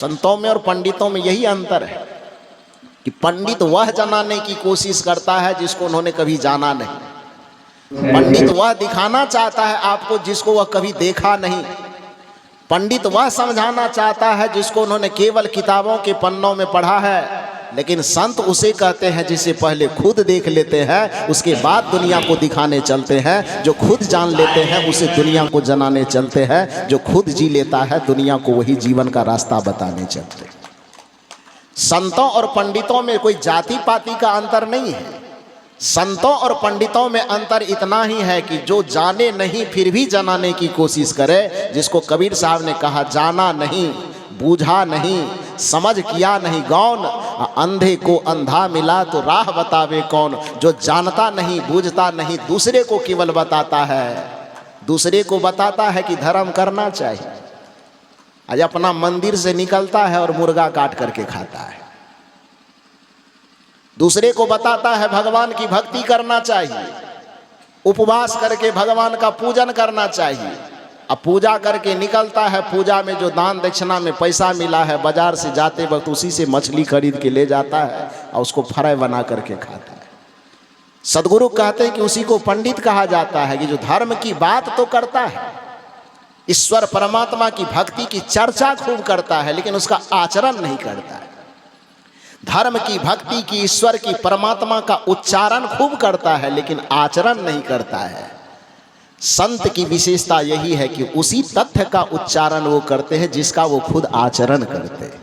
संतों में और पंडितों में यही अंतर है कि पंडित वह जनाने की कोशिश करता है जिसको उन्होंने कभी जाना नहीं। पंडित वह दिखाना चाहता है आपको जिसको वह कभी देखा नहीं। पंडित वह समझाना चाहता है जिसको उन्होंने केवल किताबों के पन्नों में पढ़ा है। लेकिन संत उसे कहते हैं जिसे पहले खुद देख लेते हैं, उसके बाद दुनिया को दिखाने चलते हैं। जो खुद जान लेते हैं उसे दुनिया को जनाने चलते हैं। जो खुद जी लेता है दुनिया को वही जीवन का रास्ता बताने चलते हैं। संतों और पंडितों में कोई जाति पाति का अंतर नहीं है। संतों और पंडितों में अंतर इतना ही है कि जो जाने नहीं फिर भी जनाने की कोशिश करे, जिसको कबीर साहब ने कहा जाना नहीं, बूझा नहीं, समझ किया नहीं गौन, अंधे को अंधा मिला तो राह बतावे कौन। जो जानता नहीं बूझता नहीं दूसरे को केवल बताता है, दूसरे को बताता है कि धर्म करना चाहिए। आज अपना मंदिर से निकलता है और मुर्गा काट करके खाता है। दूसरे को बताता है भगवान की भक्ति करना चाहिए, उपवास करके भगवान का पूजन करना चाहिए। अब पूजा करके निकलता है, पूजा में जो दान दक्षिणा में पैसा मिला है बाजार से जाते वक्त उसी से मछली खरीद के ले जाता है और उसको फ्राई बना करके खाता है। सदगुरु कहते हैं कि उसी को पंडित कहा जाता है कि जो धर्म की बात तो करता है, ईश्वर परमात्मा की भक्ति की चर्चा खूब करता है, लेकिन उसका आचरण नहीं करता है। धर्म की भक्ति की ईश्वर की परमात्मा का उच्चारण खूब करता है, लेकिन आचरण नहीं करता है। संत की विशेषता यही है कि उसी तथ्य का उच्चारण वो करते हैं जिसका वो खुद आचरण करते हैं।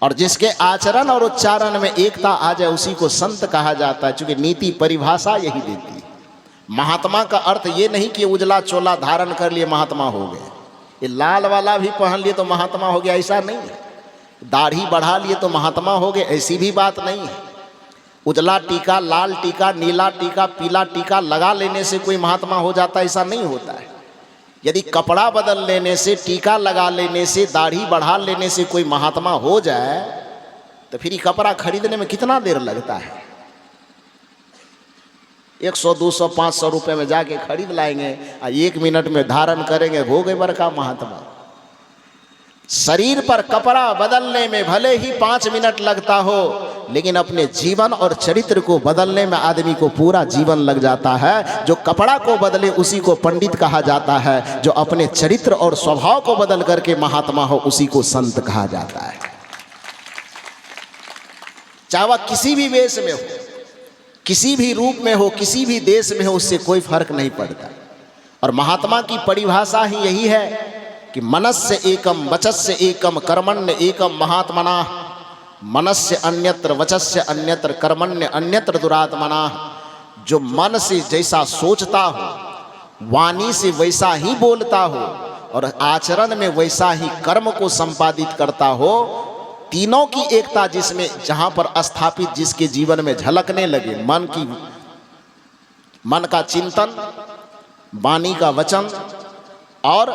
और जिसके आचरण और उच्चारण में एकता आ जाए उसी को संत कहा जाता है। चूंकि नीति परिभाषा यही देती है। महात्मा का अर्थ ये नहीं कि उजला चोला धारण कर लिए महात्मा हो गए, ये लाल वाला भी पहन लिए तो महात्मा हो गया, ऐसा नहीं है। दाढ़ी बढ़ा लिए तो महात्मा हो गए, ऐसी भी बात नहीं है। उजला टीका, लाल टीका, नीला टीका, पीला टीका लगा लेने से कोई महात्मा हो जाता, ऐसा नहीं होता है। यदि कपड़ा बदल लेने से, टीका लगा लेने से, दाढ़ी बढ़ा लेने से कोई महात्मा हो जाए तो फिर ये कपड़ा खरीदने में कितना देर लगता है। 100, 200, 500 रुपये में जाके खरीद लाएंगे और 1 मिनट में धारण करेंगे, हो गए बड़का महात्मा। शरीर पर कपड़ा बदलने में भले ही 5 मिनट लगता हो, लेकिन अपने जीवन और चरित्र को बदलने में आदमी को पूरा जीवन लग जाता है। जो कपड़ा को बदले उसी को पंडित कहा जाता है, जो अपने चरित्र और स्वभाव को बदल करके महात्मा हो उसी को संत कहा जाता है। चाहे वह किसी भी वेश में हो, किसी भी रूप में हो, किसी भी देश में हो, उससे कोई फर्क नहीं पड़ता। और महात्मा की परिभाषा ही यही है कि मनस्य एकम वचस्य एकम कर्मण्य एकम महात्मना। मनस्य अन्यत्र वचस्य अन्यत्र कर्मण्य अन्यत्र दुरात्मना। जो मन से जैसा सोचता हो, वाणी से वैसा ही बोलता हो और आचरण में वैसा ही कर्म को संपादित करता हो, तीनों की एकता जिसमें जहां पर स्थापित जिसके जीवन में झलकने लगे, मन का चिंतन, वाणी का वचन और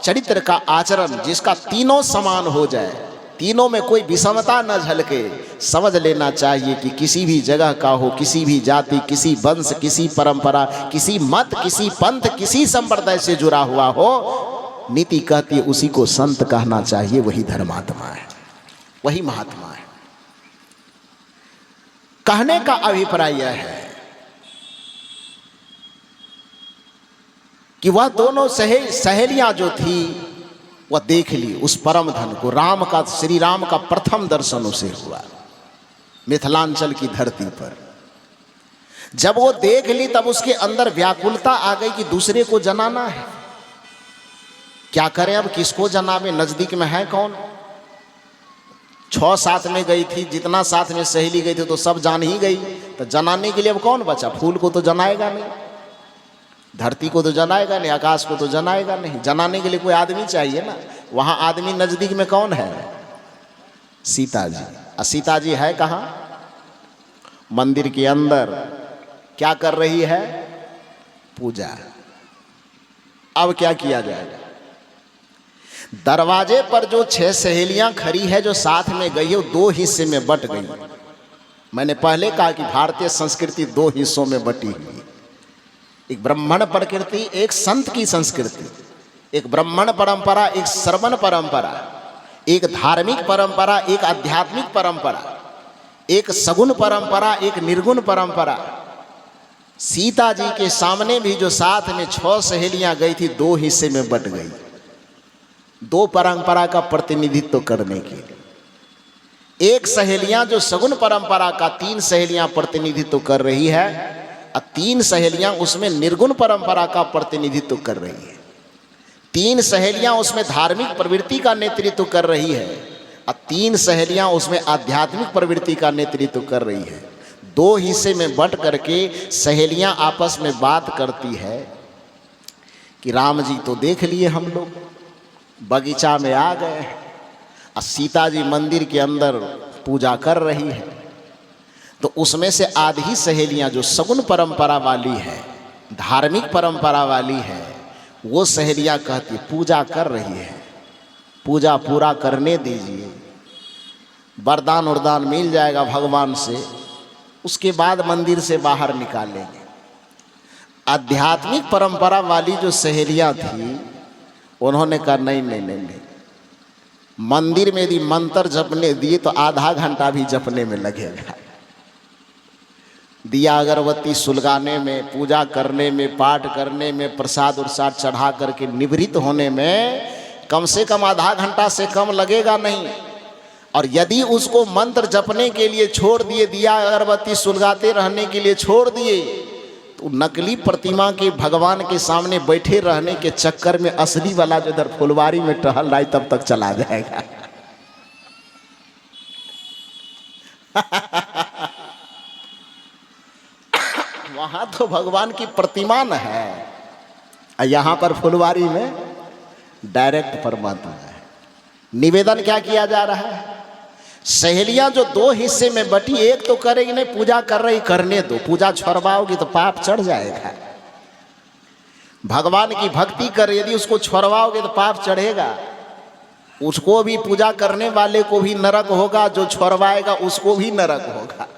चरित्र का आचरण, जिसका तीनों समान हो जाए, तीनों में कोई विषमता न झलके, समझ लेना चाहिए कि किसी भी जगह का हो, किसी भी जाति, किसी वंश, किसी परंपरा, किसी मत, किसी पंथ, किसी संप्रदाय से जुड़ा हुआ हो, नीति कहती है उसी को संत कहना चाहिए। वही धर्मात्मा है, वही महात्मा है। कहने का अभिप्राय यह है कि वह दोनों सहेलियां जो थी वह देख ली उस परम धन को। राम का, श्री राम का प्रथम दर्शन उसे हुआ मिथिलांचल की धरती पर। जब वो देख ली तब उसके अंदर व्याकुलता आ गई कि दूसरे को जनाना है, क्या करें अब, किसको जनावे, नजदीक में है कौन। 6 साथ में गई थी, जितना साथ में सहेली गई थी तो सब जान ही गई, तो जनाने के लिए अब कौन बचा। फूल को तो जनाएगा नहीं, धरती को तो जनाएगा नहीं, आकाश को तो जनाएगा नहीं। जनाने के लिए कोई आदमी चाहिए ना। वहां आदमी नजदीक में कौन है, सीता जी। और सीता जी है कहाँ, मंदिर के अंदर। क्या कर रही है, पूजा। अब क्या किया जाएगा। दरवाजे पर जो 6 सहेलियां खड़ी है जो साथ में गई है, वो 2 हिस्से में बट गई। मैंने पहले कहा कि भारतीय संस्कृति 2 हिस्सों में बटी हुई, एक ब्राह्मण प्रकृति, एक संत की संस्कृति। एक ब्राह्मण परंपरा, एक श्रवण परंपरा। एक धार्मिक परंपरा, एक आध्यात्मिक परंपरा, एक सगुण परंपरा, एक निर्गुण परंपरा। सीता जी के सामने भी जो साथ में 6 सहेलियां गई थी, 2 हिस्से में बट गई, 2 परंपरा का प्रतिनिधित्व करने के लिए। एक सहेलियां जो सगुण परंपरा का 3 सहेलियां प्रतिनिधित्व कर रही है, और 3 सहेलियां उसमें निर्गुण परंपरा का प्रतिनिधित्व कर रही है। 3 सहेलियां उसमें धार्मिक प्रवृत्ति का नेतृत्व कर रही है, और 3 सहेलियां उसमें आध्यात्मिक प्रवृत्ति का नेतृत्व कर रही है। 2 हिस्से में बट करके सहेलियां आपस में बात करती है कि राम जी तो देख लिए हम लोग, बगीचा में आ गए, और सीता जी मंदिर के अंदर पूजा कर रही है। तो उसमें से आधी सहेलियां जो सगुण परंपरा वाली है, धार्मिक परंपरा वाली है, वो सहेलियां कहती पूजा कर रही है, पूजा पूरा करने दीजिए, वरदान वरदान मिल जाएगा भगवान से, उसके बाद मंदिर से बाहर निकालेंगे। आध्यात्मिक परंपरा वाली जो सहेलियां थी, उन्होंने कहा नहीं नहीं नहीं नहीं, मंदिर में यदि मंत्र जपने दिए तो आधा घंटा भी जपने में लगेगा, दिया अगरबत्ती सुलगाने में, पूजा करने में, पाठ करने में, प्रसाद उरसाद चढ़ा करके निवृत्त होने में कम से कम आधा घंटा से कम लगेगा नहीं। और यदि उसको मंत्र जपने के लिए छोड़ दिए, दिया अगरबत्ती सुलगाते रहने के लिए छोड़ दिए, तो नकली प्रतिमा के भगवान के सामने बैठे रहने के चक्कर में असली वाला जो इधर फुलवारी में टहल रहा है तब तक चला जाएगा। वहां तो भगवान की प्रतिमा न है, यहां पर फुलवारी में डायरेक्ट परमात्मा है। निवेदन क्या किया जा रहा है? सहेलियां जो 2 हिस्से में बटी, एक तो करेगी नहीं, पूजा कर रही, करने दो, पूजा छोड़वाओगी तो पाप चढ़ जाएगा। भगवान की भक्ति कर, यदि उसको छोड़वाओगे तो पाप चढ़ेगा, उसको भी, पूजा करने वाले को भी नरक होगा, जो छोड़वाएगा उसको भी नरक होगा।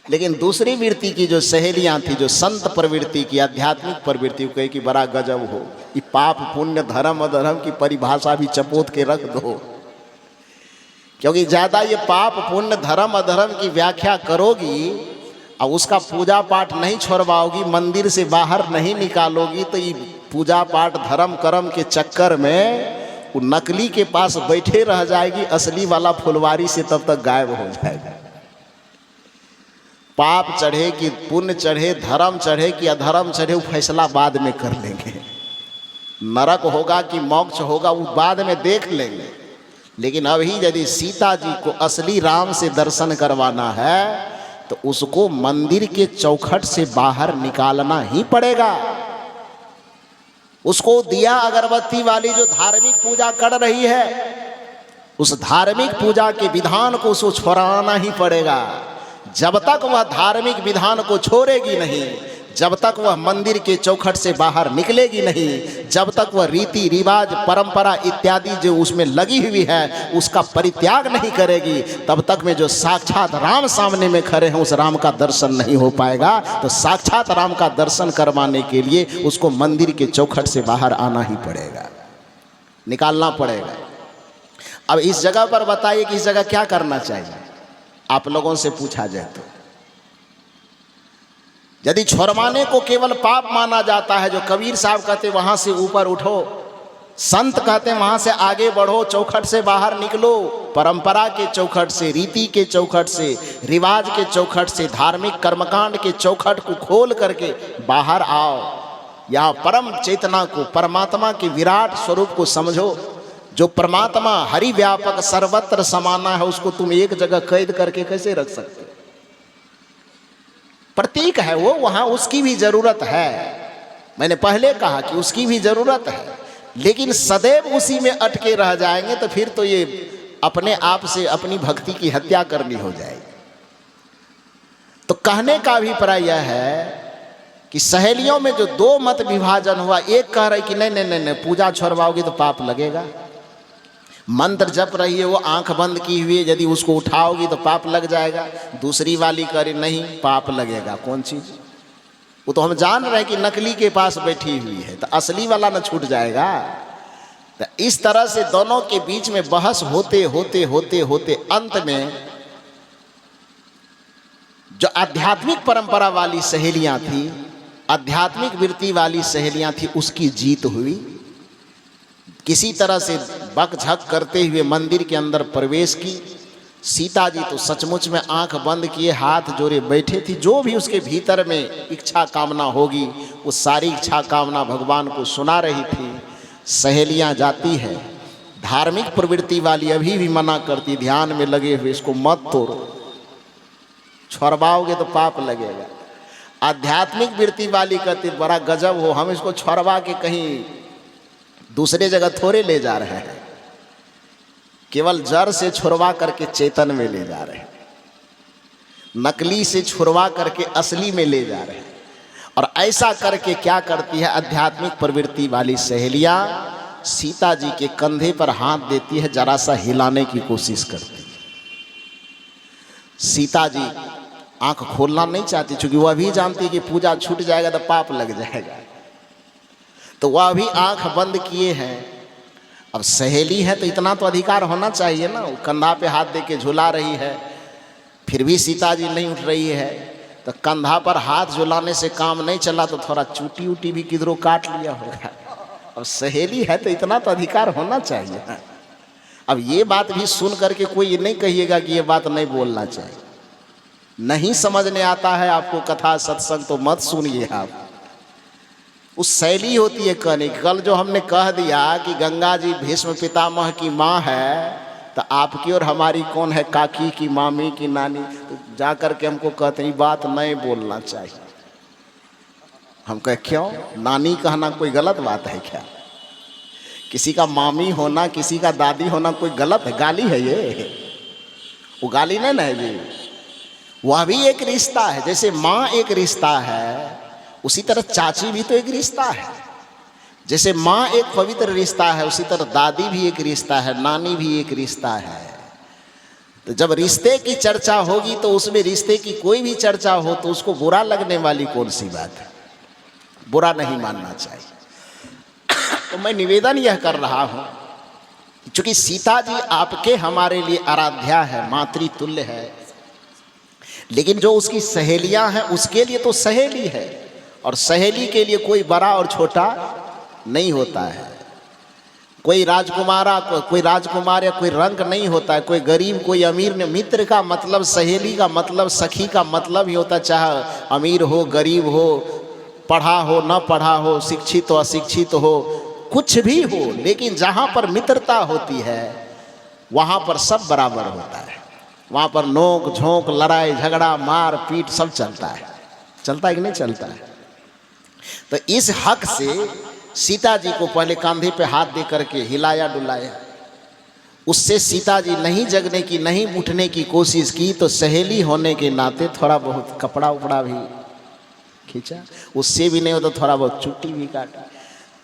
लेकिन दूसरी वृत्ति की जो सहेलियां थी, जो संत प्रवृत्ति की, आध्यात्मिक प्रवृत्ति, कहे कि बड़ा गजब हो, ये पाप पुण्य धर्म अधर्म की परिभाषा भी चपोत के रख दो, क्योंकि ज़्यादा ये पाप पुण्य धर्म अधर्म की व्याख्या करोगी और उसका पूजा पाठ नहीं छोड़वाओगी, मंदिर से बाहर नहीं निकालोगी, तो ये पूजा पाठ धर्म कर्म के चक्कर में वो नकली के पास बैठे रह जाएगी, असली वाला फुलवारी से तब तक गायब हो जाएगा। पाप चढ़े कि पुण्य चढ़े, धर्म चढ़े कि अधर्म चढ़े, वो फैसला बाद में कर लेंगे। नरक होगा कि मोक्ष होगा वो बाद में देख लेंगे। लेकिन अभी यदि सीता जी को असली राम से दर्शन करवाना है तो उसको मंदिर के चौखट से बाहर निकालना ही पड़ेगा। उसको दिया अगरबत्ती वाली जो धार्मिक पूजा कर रही है, उस धार्मिक पूजा के विधान को उसको छोड़ाना ही पड़ेगा। जब तक वह धार्मिक विधान को छोड़ेगी नहीं, जब तक वह मंदिर के चौखट से बाहर निकलेगी नहीं, जब तक वह रीति रिवाज परंपरा इत्यादि जो उसमें लगी हुई है उसका परित्याग नहीं करेगी, तब तक में जो साक्षात राम सामने में खड़े हैं उस राम का दर्शन नहीं हो पाएगा। तो साक्षात राम का दर्शन करवाने के लिए उसको मंदिर के चौखट से बाहर आना ही पड़ेगा, निकालना पड़ेगा। अब इस जगह पर बताइए कि इस जगह क्या करना चाहिए, आप लोगों से पूछा जाए तो। यदि छोड़वाने को केवल पाप माना जाता है, जो कबीर साहब कहते वहां से ऊपर उठो, संत कहते वहां से आगे बढ़ो, चौखट से बाहर निकलो, परंपरा के चौखट से, रीति के चौखट से, रिवाज के चौखट से, धार्मिक कर्मकांड के चौखट को खोल करके बाहर आओ। यहाँ परम चेतना को, परमात्मा के विराट स्वरूप को समझो। जो परमात्मा हरि व्यापक सर्वत्र समाना है, उसको तुम एक जगह कैद करके कैसे रख सकते? प्रतीक है वो, वहां उसकी भी जरूरत है। मैंने पहले कहा कि उसकी भी जरूरत है, लेकिन सदैव उसी में अटके रह जाएंगे तो फिर तो ये अपने आप से अपनी भक्ति की हत्या करनी हो जाएगी। तो कहने का अभिप्राय यह है कि सहेलियों में जो 2 मत विभाजन हुआ, एक कह रही कि नहीं नहीं नहीं, नहीं पूजा छोड़वाओगी तो पाप लगेगा, मंत्र जप रही है वो आंख बंद की हुई है, यदि उसको उठाओगी तो पाप लग जाएगा। दूसरी वाली करे नहीं, पाप लगेगा। कौन चीज? वो तो हम जान रहे हैं कि नकली के पास बैठी हुई है, तो असली वाला न छूट जाएगा। तो इस तरह से दोनों के बीच में बहस होते होते होते होते अंत में जो आध्यात्मिक परंपरा वाली सहेलियां थी, आध्यात्मिक वृत्ति वाली सहेलियां थी, उसकी जीत हुई। किसी तरह से बकझक करते हुए मंदिर के अंदर प्रवेश की। सीता जी तो सचमुच में आंख बंद किए हाथ जोड़े बैठे थी। जो भी उसके भीतर में इच्छा कामना होगी वो सारी इच्छा कामना भगवान को सुना रही थी। सहेलियां जाती है, धार्मिक प्रवृत्ति वाली अभी भी मना करती, ध्यान में लगे हुए, इसको मत तोड़ो, छोड़वाओगे तो पाप लगेगा। आध्यात्मिक वृत्ति वाली कहती बड़ा गजब हो, हम इसको छोड़वा के कहीं दूसरे जगह थोड़े ले जा रहे हैं, केवल जड़ से छुड़वा करके चेतन में ले जा रहे हैं, नकली से छुड़वा करके असली में ले जा रहे हैं। और ऐसा करके क्या करती है आध्यात्मिक प्रवृत्ति वाली सहेलियां, सीता जी के कंधे पर हाथ देती है, जरा सा हिलाने की कोशिश करती है। सीता जी आंख खोलना नहीं चाहती, क्योंकि वह भी जानती है कि पूजा छूट जाएगा तो पाप लग जाएगा, तो वह भी आंख बंद किए हैं। अब सहेली है तो इतना तो अधिकार होना चाहिए ना, कंधा पे हाथ दे के झुला रही है, फिर भी सीता जी नहीं उठ रही है, तो कंधा पर हाथ झुलाने से काम नहीं चला तो थोड़ा चूटी उटी भी किधरों काट लिया होगा। अब सहेली है तो इतना तो अधिकार होना चाहिए ना। अब ये बात भी सुन करके कोई ये नहीं कहिएगा कि ये बात नहीं बोलना चाहिए। नहीं समझने आता है आपको कथा सत्संग तो मत सुनिए आप। उस शैली होती है कहने की। कल जो हमने कह दिया कि गंगा जी भीष्म पितामह की माँ है, तो आपकी और हमारी कौन है, काकी की, मामी की, नानी, तो जा कर के हमको कहते हैं बात नहीं बोलना चाहिए। हम कहे क्यों, नानी कहना कोई गलत बात है क्या? किसी का मामी होना, किसी का दादी होना कोई गलत है, गाली है ये? वो गाली नहीं ना है जी, वह भी एक रिश्ता है। जैसे माँ एक रिश्ता है, उसी तरह चाची भी तो एक रिश्ता है। जैसे माँ एक पवित्र रिश्ता है, उसी तरह दादी भी एक रिश्ता है, नानी भी एक रिश्ता है। तो जब रिश्ते की चर्चा होगी तो उसमें रिश्ते की कोई भी चर्चा हो तो उसको बुरा लगने वाली कौन सी बात है? बुरा नहीं मानना चाहिए। तो मैं निवेदन यह कर रहा हूँ, क्योंकि सीता जी आपके हमारे लिए आराध्या है, मातृतुल्य है, लेकिन जो उसकी सहेलियां हैं उसके लिए तो सहेली है, और सहेली के लिए कोई बड़ा और छोटा नहीं होता है। कोई राजकुमारा, कोई राजकुमार या कोई रंग नहीं होता है, कोई गरीब कोई अमीर नहीं। मित्र का मतलब, सहेली का मतलब, सखी का मतलब ही होता है, चाहे अमीर हो गरीब हो, पढ़ा हो न पढ़ा हो, शिक्षित हो अशिक्षित हो, कुछ भी हो, लेकिन जहाँ पर मित्रता होती है वहाँ पर सब बराबर होता है। वहाँ पर नोक झोंक, लड़ाई झगड़ा, मार पीट सब चलता है। चलता है कि नहीं चलता है? तो इस हक से सीता जी को पहले कंधे पे हाथ दे करके हिलाया डुलाया। उससे सीता जी नहीं जगने की, नहीं उठने की कोशिश की, तो सहेली होने के नाते थोड़ा बहुत कपड़ा उपड़ा भी खींचा, उससे भी नहीं हो तो थोड़ा बहुत चुट्टी भी काटा।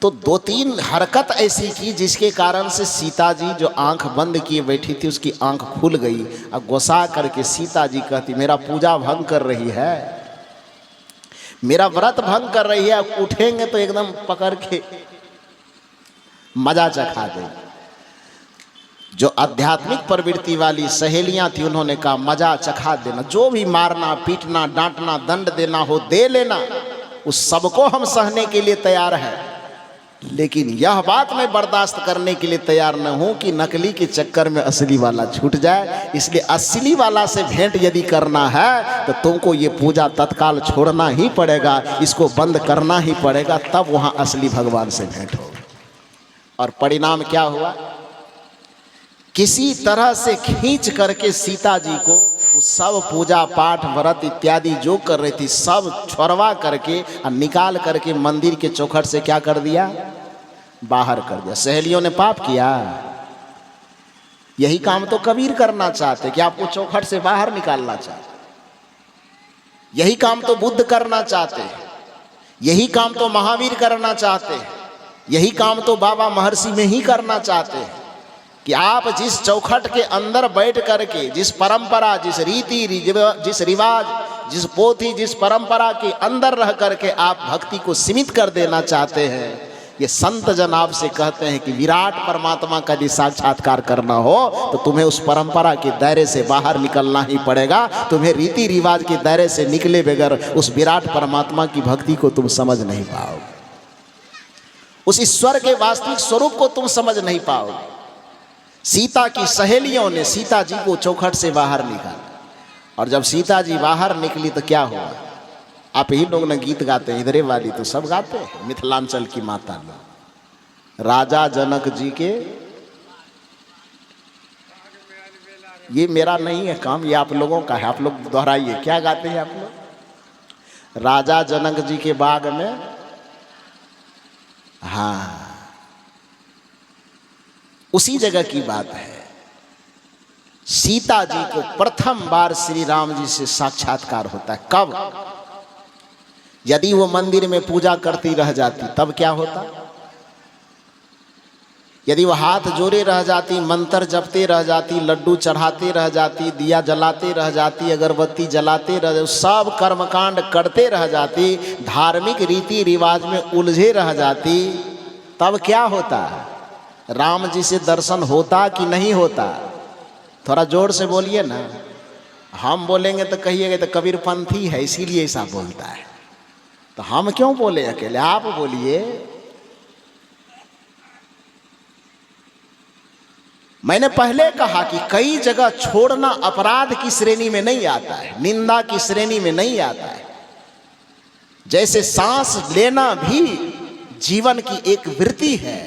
तो दो तीन हरकत ऐसी की जिसके कारण से सीता जी जो आंख बंद किए बैठी थी उसकी आंख खुल गई। अब गुस्सा करके सीता जी कहती मेरा पूजा भंग कर रही है, मेरा व्रत भंग कर रही है, उठेंगे तो एकदम पकड़ के मजा चखा देंगे। जो आध्यात्मिक प्रवृत्ति वाली सहेलियां थी उन्होंने कहा मजा चखा देना, जो भी मारना पीटना डांटना दंड देना हो दे लेना, उस सबको हम सहने के लिए तैयार है, लेकिन यह बात मैं बर्दाश्त करने के लिए तैयार न हूं कि नकली के चक्कर में असली वाला छूट जाए। इसलिए असली वाला से भेंट यदि करना है तो तुमको ये पूजा तत्काल छोड़ना ही पड़ेगा, इसको बंद करना ही पड़ेगा, तब वहां असली भगवान से भेंट होगी। और परिणाम क्या हुआ? किसी तरह से खींच करके सीता जी को सब पूजा पाठ व्रत इत्यादि जो कर रही थी सब छोड़वा करके और निकाल करके मंदिर के चौखट से क्या कर दिया? बाहर कर दिया। सहेलियों ने पाप किया? यही काम तो कबीर करना चाहते कि आपको चौखट से बाहर निकालना चाहते, यही काम तो बुद्ध करना चाहते, यही काम तो महावीर करना चाहते, यही काम तो बाबा महर्षि में ही करना चाहते हैं कि आप जिस चौखट के अंदर बैठ करके, जिस परंपरा, जिस रीति, जिस रिवाज, जिस पोथी, जिस परंपरा के अंदर रह करके आप भक्ति को सीमित कर देना चाहते हैं, ये संत जन आपसे कहते हैं कि विराट परमात्मा का यदि साक्षात्कार करना हो तो तुम्हें उस परंपरा के दायरे से बाहर निकलना ही पड़ेगा। तुम्हें रीति रिवाज के दायरे से निकले बगैर उस विराट परमात्मा की भक्ति को तुम समझ नहीं पाओगे, उस ईश्वर के वास्तविक स्वरूप को तुम समझ नहीं पाओगे। सीता की सहेलियों ने सीता जी को चौखट से बाहर निकाला, और जब सीता जी बाहर निकली तो क्या हुआ? आप ही लोग ने गीत गाते हैं, इधरे वाली तो सब गाते हैं, मिथिलांचल की माता लोग। राजा जनक जी के, ये मेरा नहीं है काम, ये आप लोगों का है, आप लोग दोहराइए। क्या गाते हैं आप लोग? राजा जनक जी के बाग में, हाँ, उसी जगह की बात है। सीता जी को प्रथम बार श्री राम जी से साक्षात्कार होता है। कब? यदि वो मंदिर में पूजा करती रह जाती तब क्या होता? यदि वो हाथ जोड़े रह जाती, मंत्र जपते रह जाती, लड्डू चढ़ाते रह जाती, दिया जलाते रह जाती, अगरबत्ती जलाते रह जाती, सब कर्मकांड करते रह जाती, धार्मिक रीति रिवाज में उलझे रह जाती, तब क्या होता? राम जी से दर्शन होता कि नहीं होता? थोड़ा जोर से बोलिए ना। हम बोलेंगे तो कहिएगा तो कबीरपंथी है इसीलिए ऐसा बोलता है, तो हम क्यों बोले अकेले? आप बोलिए। मैंने पहले कहा कि कई जगह छोड़ना अपराध की श्रेणी में नहीं आता है, निंदा की श्रेणी में नहीं आता है। जैसे सांस लेना भी जीवन की एक वृत्ति है,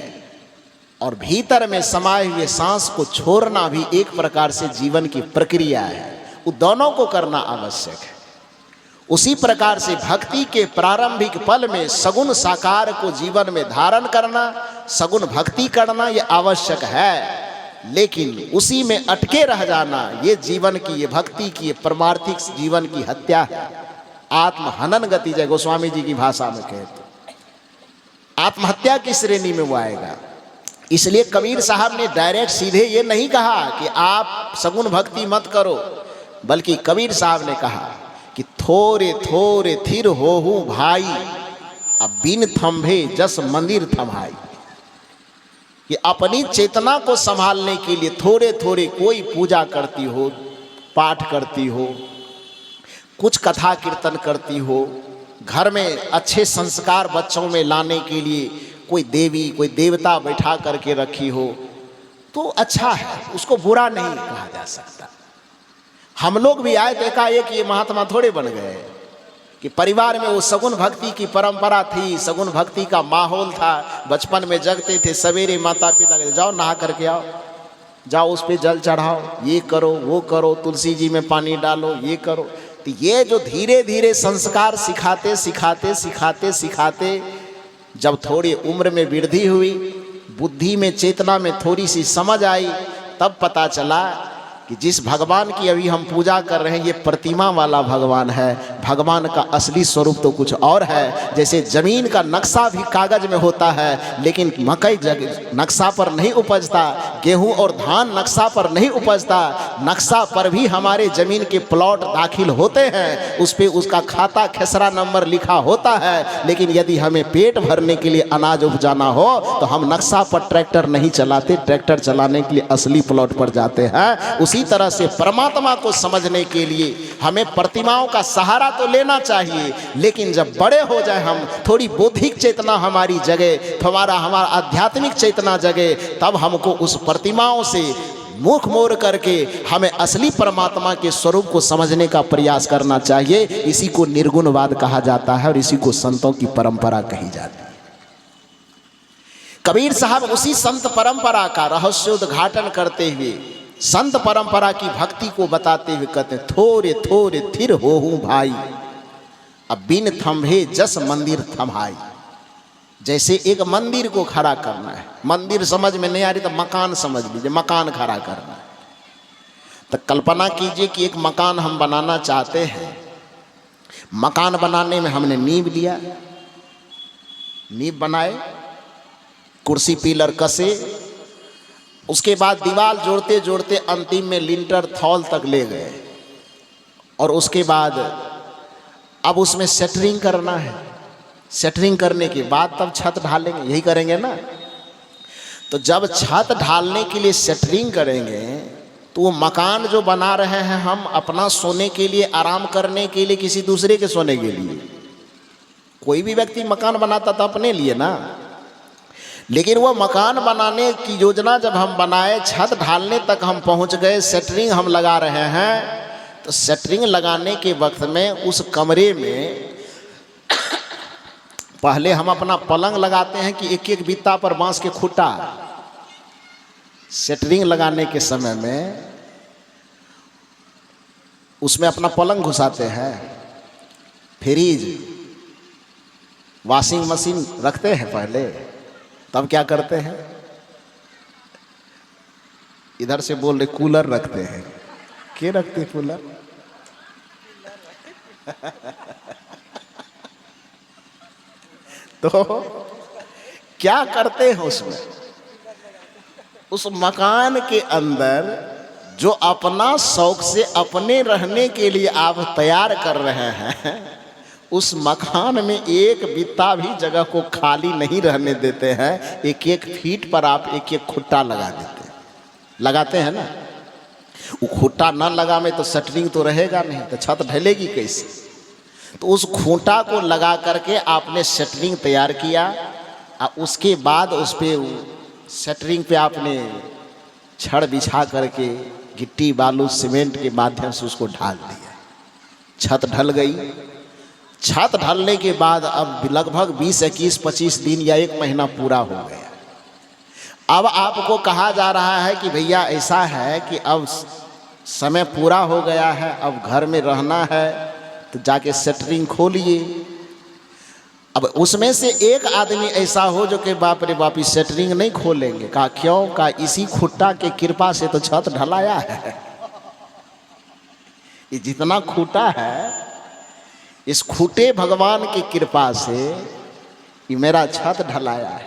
और भीतर में समाये हुए सांस को छोड़ना भी एक प्रकार से जीवन की प्रक्रिया है। वो दोनों को करना आवश्यक है। उसी प्रकार से भक्ति के प्रारंभिक पल में सगुण साकार को जीवन में धारण करना, सगुण भक्ति करना ये आवश्यक है। लेकिन उसी में अटके रह जाना ये जीवन की, ये भक्ति की, ये परमार्थिक जीवन की हत्या है। आत्महनन गति, जय गोस्वामी जी की भाषा में कहते, आत्महत्या की श्रेणी में वो आएगा। इसलिए कबीर साहब ने डायरेक्ट सीधे ये नहीं कहा कि आप सगुण भक्ति मत करो, बल्कि कबीर साहब ने कहा कि थोरे थोरे थिर होहू भाई, अब बिन थंभे जस मंदिर थमाई। कि अपनी चेतना को संभालने के लिए थोड़े थोड़े कोई पूजा करती हो, पाठ करती हो, कुछ कथा कीर्तन करती हो, घर में अच्छे संस्कार बच्चों में लाने के लिए कोई देवी कोई देवता बैठा करके रखी हो तो अच्छा है, उसको बुरा नहीं कहा जा सकता। हम लोग भी आए तो एकाएक ये महात्मा थोड़े बन गए कि परिवार में वो सगुण भक्ति की परंपरा थी, सगुण भक्ति का माहौल था। बचपन में जगते थे, सवेरे माता पिता कहते जाओ नहा करके आओ, जाओ उस पर जल चढ़ाओ, ये करो वो करो, तुलसी जी में पानी डालो, ये करो। तो ये जो धीरे धीरे संस्कार सिखाते सिखाते सिखाते सिखाते जब थोड़ी उम्र में वृद्धि हुई, बुद्धि में चेतना में थोड़ी सी समझ आई, तब पता चला कि जिस भगवान की अभी हम पूजा कर रहे हैं ये प्रतिमा वाला भगवान है। भगवान का असली स्वरूप तो कुछ और है। जैसे जमीन का नक्शा भी कागज में होता है, लेकिन मकई नक्शा पर नहीं उपजता, गेहूं और धान नक्शा पर नहीं उपजता। नक्शा पर भी हमारे जमीन के प्लॉट दाखिल होते हैं, उस पर उसका खाता खेसरा नंबर लिखा होता है। लेकिन यदि हमें पेट भरने के लिए अनाज उपजाना हो तो हम नक्शा पर ट्रैक्टर नहीं चलाते, ट्रैक्टर चलाने के लिए असली प्लॉट पर जाते हैं। उसी तरह से परमात्मा को समझने के लिए हमें प्रतिमाओं का सहारा तो लेना चाहिए, लेकिन जब बड़े हो जाए हम, थोड़ी बौद्धिक चेतना हमारी जगह, हमारा आध्यात्मिक चेतना जगह, तब हमको उस प्रतिमाओं से मुख मोड़ करके हमें असली परमात्मा के स्वरूप को समझने का प्रयास करना चाहिए। इसी को निर्गुणवाद कहा जाता है और इसी को संतों की परंपरा कही जाती है। कबीर साहब उसी संत परंपरा का रहस्योद्घाटन करते हुए, संत परंपरा की भक्ति को बताते हुए कहते हैं, थोरे थोरे थिर होहू भाई, अब बिन थंभे जस मंदिर थमाई। जैसे एक मंदिर को खड़ा करना है, मंदिर समझ में नहीं आ रही तो मकान समझ लीजिए, मकान खड़ा करना है। तो कल्पना कीजिए कि एक मकान हम बनाना चाहते हैं। मकान बनाने में हमने नींव लिया, नींव बनाए, कुर्सी पिलर कसे, उसके बाद दीवार जोड़ते जोड़ते अंतिम में लिंटर थौल तक ले गए, और उसके बाद अब उसमें सेटरिंग करना है। सेटरिंग करने के बाद तब छत ढालेंगे, यही करेंगे ना। तो जब छत ढालने के लिए सेटरिंग करेंगे तो वो मकान जो बना रहे हैं हम अपना सोने के लिए, आराम करने के लिए, किसी दूसरे के सोने के लिए? कोई भी व्यक्ति मकान बनाता था अपने लिए ना। लेकिन वो मकान बनाने की योजना जब हम बनाए, छत ढालने तक हम पहुंच गए, सेटरिंग हम लगा रहे हैं, तो सेटरिंग लगाने के वक्त में उस कमरे में पहले हम अपना पलंग लगाते हैं कि एक एक बित्ता पर बांस के खूंटा। सेटरिंग लगाने के समय में उसमें अपना पलंग घुसाते हैं, फ्रिज, वॉशिंग मशीन रखते हैं पहले, तब क्या करते हैं? इधर से बोल रहे कूलर रखते हैं। क्या रखते हैं कूलर? तो क्या करते हैं उसमें? उस मकान के अंदर जो अपना शौक से अपने रहने के लिए आप तैयार कर रहे हैं, उस मकान में एक बित्ता भी जगह को खाली नहीं रहने देते हैं। एक एक फीट पर आप एक एक खूंटा लगा देते हैं, लगाते हैं ना। वो खूंटा ना लगा में तो सेटरिंग तो रहेगा नहीं, तो छत ढलेगी कैसे? तो उस खूंटा को लगा करके आपने सेटरिंग तैयार किया, और उसके बाद उस पर सेटरिंग पे आपने छड़ बिछा करके गिट्टी बालू सीमेंट के माध्यम से उसको ढाल दिया। छत ढल गई। छत ढलने के बाद अब लगभग 20, 21, 25 दिन या 1 महीना पूरा हो गया। अब आपको कहा जा रहा है कि भैया ऐसा है कि अब समय पूरा हो गया है, अब घर में रहना है, तो जाके सेटरिंग खोलिए। अब उसमें से एक आदमी ऐसा हो जो कि बाप रे बाप इस सेटरिंग नहीं खोलेंगे। कहा क्यों? कहा इसी खूंटा के कृपा से तो छत ढलाया है। ये जितना खूंटा है, इस खूंटे भगवान की कृपा से ये मेरा छत ढलाया है।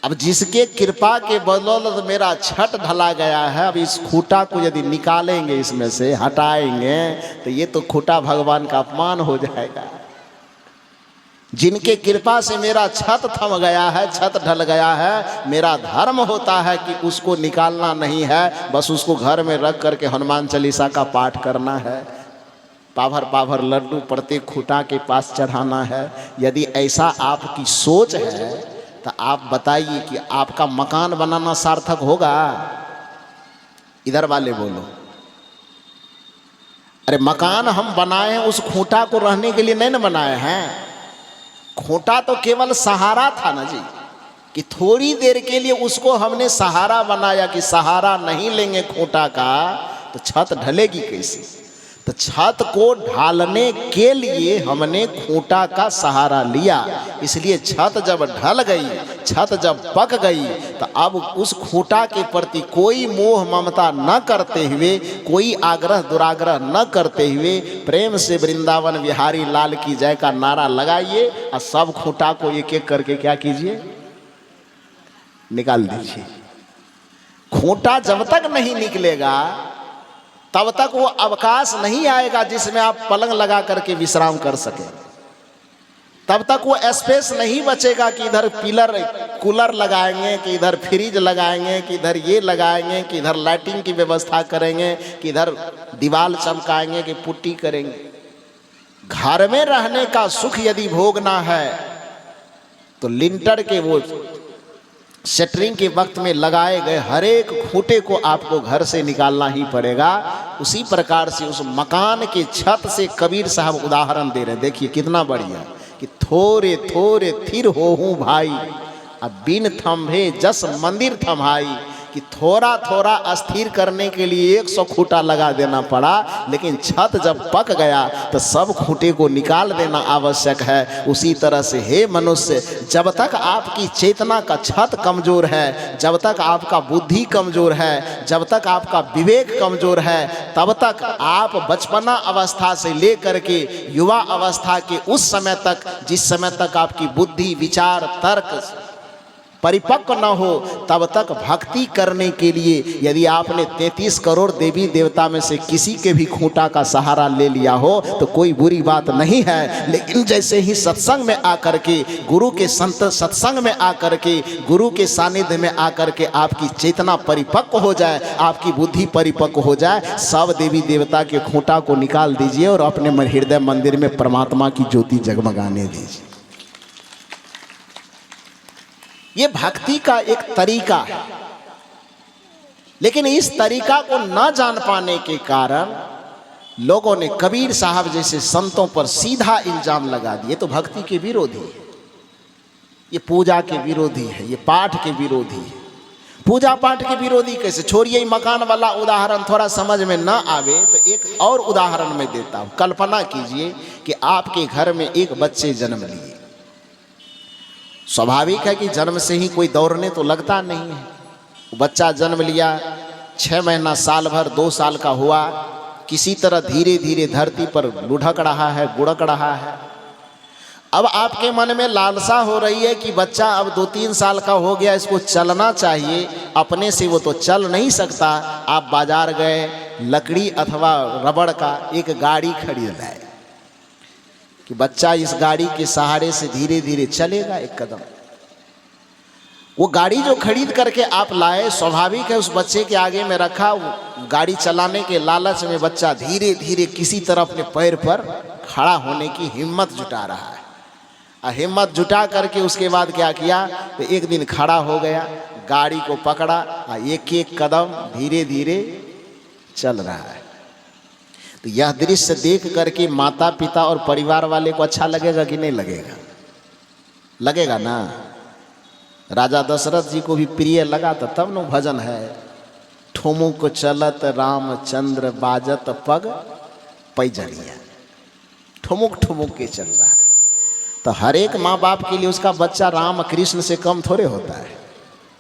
अब जिसके कृपा के बदौलत मेरा छत ढला गया है, अब इस खूंटा को यदि निकालेंगे, इसमें से हटाएंगे, तो ये तो खूंटा भगवान का अपमान हो जाएगा। जिनके कृपा से मेरा छत थम गया है, छत ढल गया है, मेरा धर्म होता है कि उसको निकालना नहीं है, बस उसको घर में रख करके हनुमान चालीसा का पाठ करना है, पाभर पाभर लड्डू प्रत्येक खूंटा के पास चढ़ाना है। यदि ऐसा आपकी सोच है तो आप बताइए कि आपका मकान बनाना सार्थक होगा? इधर वाले बोलो। अरे मकान हम बनाए हैं, उस खूंटा को रहने के लिए नहीं ना बनाए हैं। खूंटा तो केवल सहारा था ना जी, कि थोड़ी देर के लिए उसको हमने सहारा बनाया, कि सहारा नहीं लेंगे खूंटा का तो छत ढलेगी कैसे? तो छत को ढालने के लिए हमने खूंटा का सहारा लिया। इसलिए छत जब ढल गई, छत जब पक गई, तो अब उस खूंटा के प्रति कोई मोह ममता न करते हुए, कोई आग्रह दुराग्रह न करते हुए, प्रेम से वृंदावन बिहारी लाल की जय का नारा लगाइए, और सब खूंटा को एक एक करके क्या कीजिए? निकाल दीजिए। खूंटा जब तक नहीं निकलेगा तब तक वो अवकाश नहीं आएगा जिसमें आप पलंग लगा करके विश्राम कर सके। तब तक वो स्पेस नहीं बचेगा कि इधर पिलर कूलर लगाएंगे, कि इधर फ्रिज लगाएंगे, कि इधर ये लगाएंगे, कि इधर लाइटिंग की व्यवस्था करेंगे, कि इधर दीवार चमकाएंगे, कि पुट्टी करेंगे। घर में रहने का सुख यदि भोगना है तो लिंटर के वो सेटरिंग के वक्त में लगाए गए हर एक खूंटे को आपको घर से निकालना ही पड़ेगा। उसी प्रकार से उस मकान के छत से कबीर साहब उदाहरण दे रहे हैं। देखिए कितना बढ़िया, कि थोरे थोरे थिर होहूं भाई, अब बिन थंभे जस मंदिर थमाई। कि थोड़ा थोड़ा अस्थिर करने के लिए 100 खूंटा लगा देना पड़ा, लेकिन छत जब पक गया तो सब खूंटे को निकाल देना आवश्यक है। उसी तरह से हे मनुष्य, जब तक आपकी चेतना का छत कमजोर है, जब तक आपका बुद्धि कमजोर है, जब तक आपका विवेक कमजोर है, तब तक आप बचपना अवस्था से लेकर के युवा अवस्था के उस समय तक, जिस समय तक आपकी बुद्धि, विचार, तर्क परिपक्व न हो तब तक भक्ति करने के लिए यदि आपने 33 करोड़ देवी देवता में से किसी के भी खूंटा का सहारा ले लिया हो तो कोई बुरी बात नहीं है। लेकिन जैसे ही सत्संग में आकर के गुरु के संत सत्संग में आकर के गुरु के सानिध्य में आकर के आपकी चेतना परिपक्व हो जाए, आपकी बुद्धि परिपक्व हो जाए, सब देवी देवता के खूंटा को निकाल दीजिए और अपने हृदय मंदिर में परमात्मा की ज्योति जगमगाने दीजिए। ये भक्ति का एक तरीका है, लेकिन इस तरीका को न जान पाने के कारण लोगों ने कबीर साहब जैसे संतों पर सीधा इल्जाम लगा दिए तो भक्ति के विरोधी है, ये पूजा के विरोधी है, ये पाठ के विरोधी है। पूजा पाठ के विरोधी कैसे? छोड़िए मकान वाला उदाहरण थोड़ा समझ में न आवे तो एक और उदाहरण मैं देता हूँ। कल्पना कीजिए कि आपके घर में एक बच्चे जन्म लिए। स्वाभाविक है कि जन्म से ही कोई दौड़ने तो लगता नहीं है। बच्चा जन्म लिया, 6 महीना, साल भर, 2 साल का हुआ, किसी तरह धीरे धीरे धरती पर लुढ़क रहा है, गुड़क रहा है। अब आपके मन में लालसा हो रही है कि बच्चा अब 2-3 साल का हो गया, इसको चलना चाहिए। अपने से वो तो चल नहीं सकता। आप बाजार गए, लकड़ी अथवा रबड़ का एक गाड़ी खरीद लाए कि बच्चा इस गाड़ी के सहारे से धीरे धीरे चलेगा एक कदम। वो गाड़ी जो खरीद करके आप लाए, स्वाभाविक है उस बच्चे के आगे में रखा, वो गाड़ी चलाने के लालच में बच्चा धीरे धीरे किसी तरह अपने पैर पर खड़ा होने की हिम्मत जुटा रहा है। और हिम्मत जुटा करके उसके बाद क्या किया तो एक दिन खड़ा हो गया, गाड़ी को पकड़ा और एक एक कदम धीरे धीरे चल रहा है। तो यह दृश्य देख करके माता पिता और परिवार वाले को अच्छा लगेगा कि नहीं लगेगा? लगेगा ना। राजा दशरथ जी को भी प्रिय लगा था, तब न भजन है, ठुमुक चलत रामचंद्र बाजत पग पैजनिया, ठुमुक ठुमुक के चल रहा है। तो हर एक माँ बाप के लिए उसका बच्चा राम कृष्ण से कम थोड़े होता है।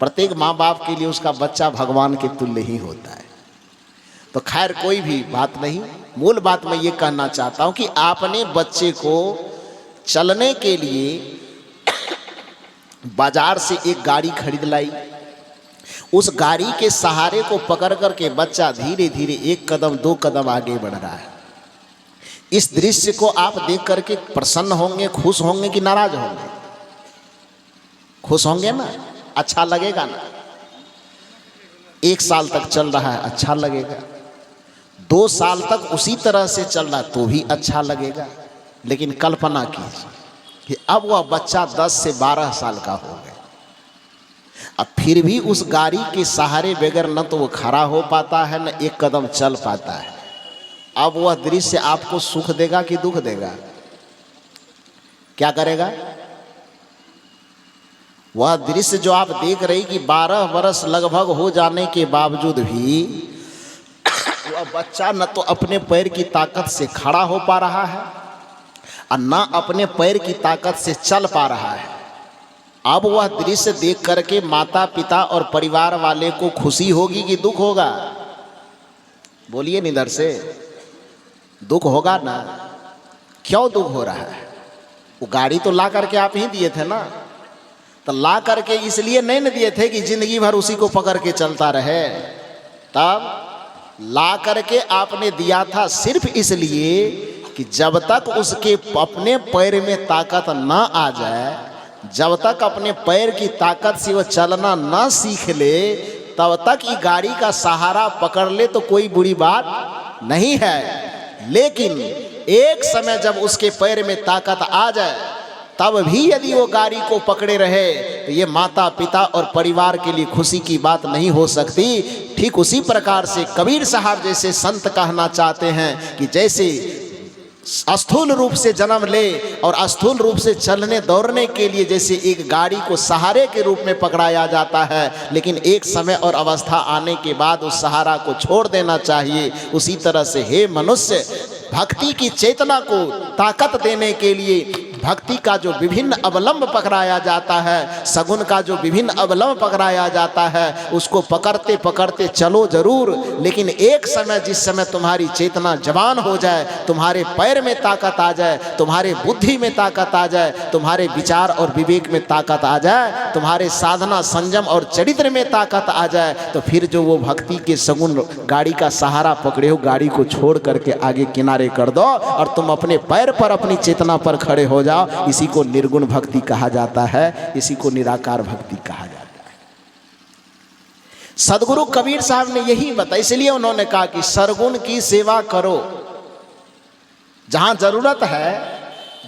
प्रत्येक माँ बाप के लिए उसका बच्चा भगवान के तुल्य ही होता है। तो खैर कोई भी बात नहीं, मूल बात मैं ये कहना चाहता हूँ कि आपने बच्चे को चलने के लिए बाजार से एक गाड़ी खरीद लाई, उस गाड़ी के सहारे को पकड़ करके बच्चा धीरे धीरे 1 कदम 2 कदम आगे बढ़ रहा है। इस दृश्य को आप देख करके प्रसन्न होंगे, खुश होंगे कि नाराज होंगे? खुश होंगे ना, अच्छा लगेगा ना। 1 साल तक चल रहा है, अच्छा लगेगा। 2 साल तक उसी तरह से चल रहा तो भी अच्छा लगेगा। लेकिन कल्पना कीजिए कि अब वह बच्चा 10 से 12 साल का हो गया, अब फिर भी उस गाड़ी के सहारे बगैर न तो वो खड़ा हो पाता है, न 1 कदम चल पाता है। अब वह दृश्य आपको सुख देगा कि दुख देगा? क्या करेगा? वह दृश्य जो आप देख रही कि 12 वर्ष लगभग हो जाने के बावजूद भी वह बच्चा न तो अपने पैर की ताकत से खड़ा हो पा रहा है और न अपने पैर की ताकत से चल पा रहा है। अब वह दृश्य देख करके माता पिता और परिवार वाले को खुशी होगी कि दुख होगा? बोलिए निधर से। दुख होगा ना। क्यों दुख हो रहा है? वो गाड़ी तो ला करके आप ही दिए थे ना। तो ला करके इसलिए नहीं न दिए थे कि जिंदगी भर उसी को पकड़ के चलता रहे। तब ला करके आपने दिया था सिर्फ इसलिए कि जब तक उसके अपने पैर में ताकत ना आ जाए, जब तक अपने पैर की ताकत से वो चलना ना सीख ले, तब तक ये गाड़ी का सहारा पकड़ ले तो कोई बुरी बात नहीं है। लेकिन एक समय जब उसके पैर में ताकत आ जाए, तब भी यदि वो गाड़ी को पकड़े रहे तो ये माता पिता और परिवार के लिए खुशी की बात नहीं हो सकती। ठीक उसी प्रकार से कबीर साहब जैसे संत कहना चाहते हैं कि जैसे स्थूल रूप से जन्म ले और स्थूल रूप से चलने दौड़ने के लिए जैसे एक गाड़ी को सहारे के रूप में पकड़ाया जाता है, लेकिन एक समय और अवस्था आने के बाद उस सहारा को छोड़ देना चाहिए। उसी तरह से हे मनुष्य, भक्ति की चेतना को ताकत देने के लिए, भक्ति का जो विभिन्न अवलंब पकड़ाया जाता है, सगुन का जो विभिन्न अवलंब पकड़ाया जाता है, उसको पकड़ते पकड़ते चलो जरूर, लेकिन एक समय जिस समय तुम्हारी चेतना जवान हो जाए, तुम्हारे पैर में ताकत आ जाए, तुम्हारे बुद्धि में ताकत आ जाए, तुम्हारे विचार और विवेक में ताकत आ जाए, तुम्हारे साधना संयम और चरित्र में ताकत आ जाए, तो फिर जो वो भक्ति के सगुन गाड़ी का सहारा पकड़े हो, गाड़ी को छोड़ करके आगे किनारे कर दो और तुम अपने पैर पर, अपनी चेतना पर खड़े हो जाओ। इसी को निर्गुण भक्ति कहा जाता है, इसी को निराकार भक्ति कहा जाता है। सदगुरु कबीर साहब ने यही बताया, इसलिए उन्होंने कहा कि सरगुण की सेवा करो। जहां जरूरत है,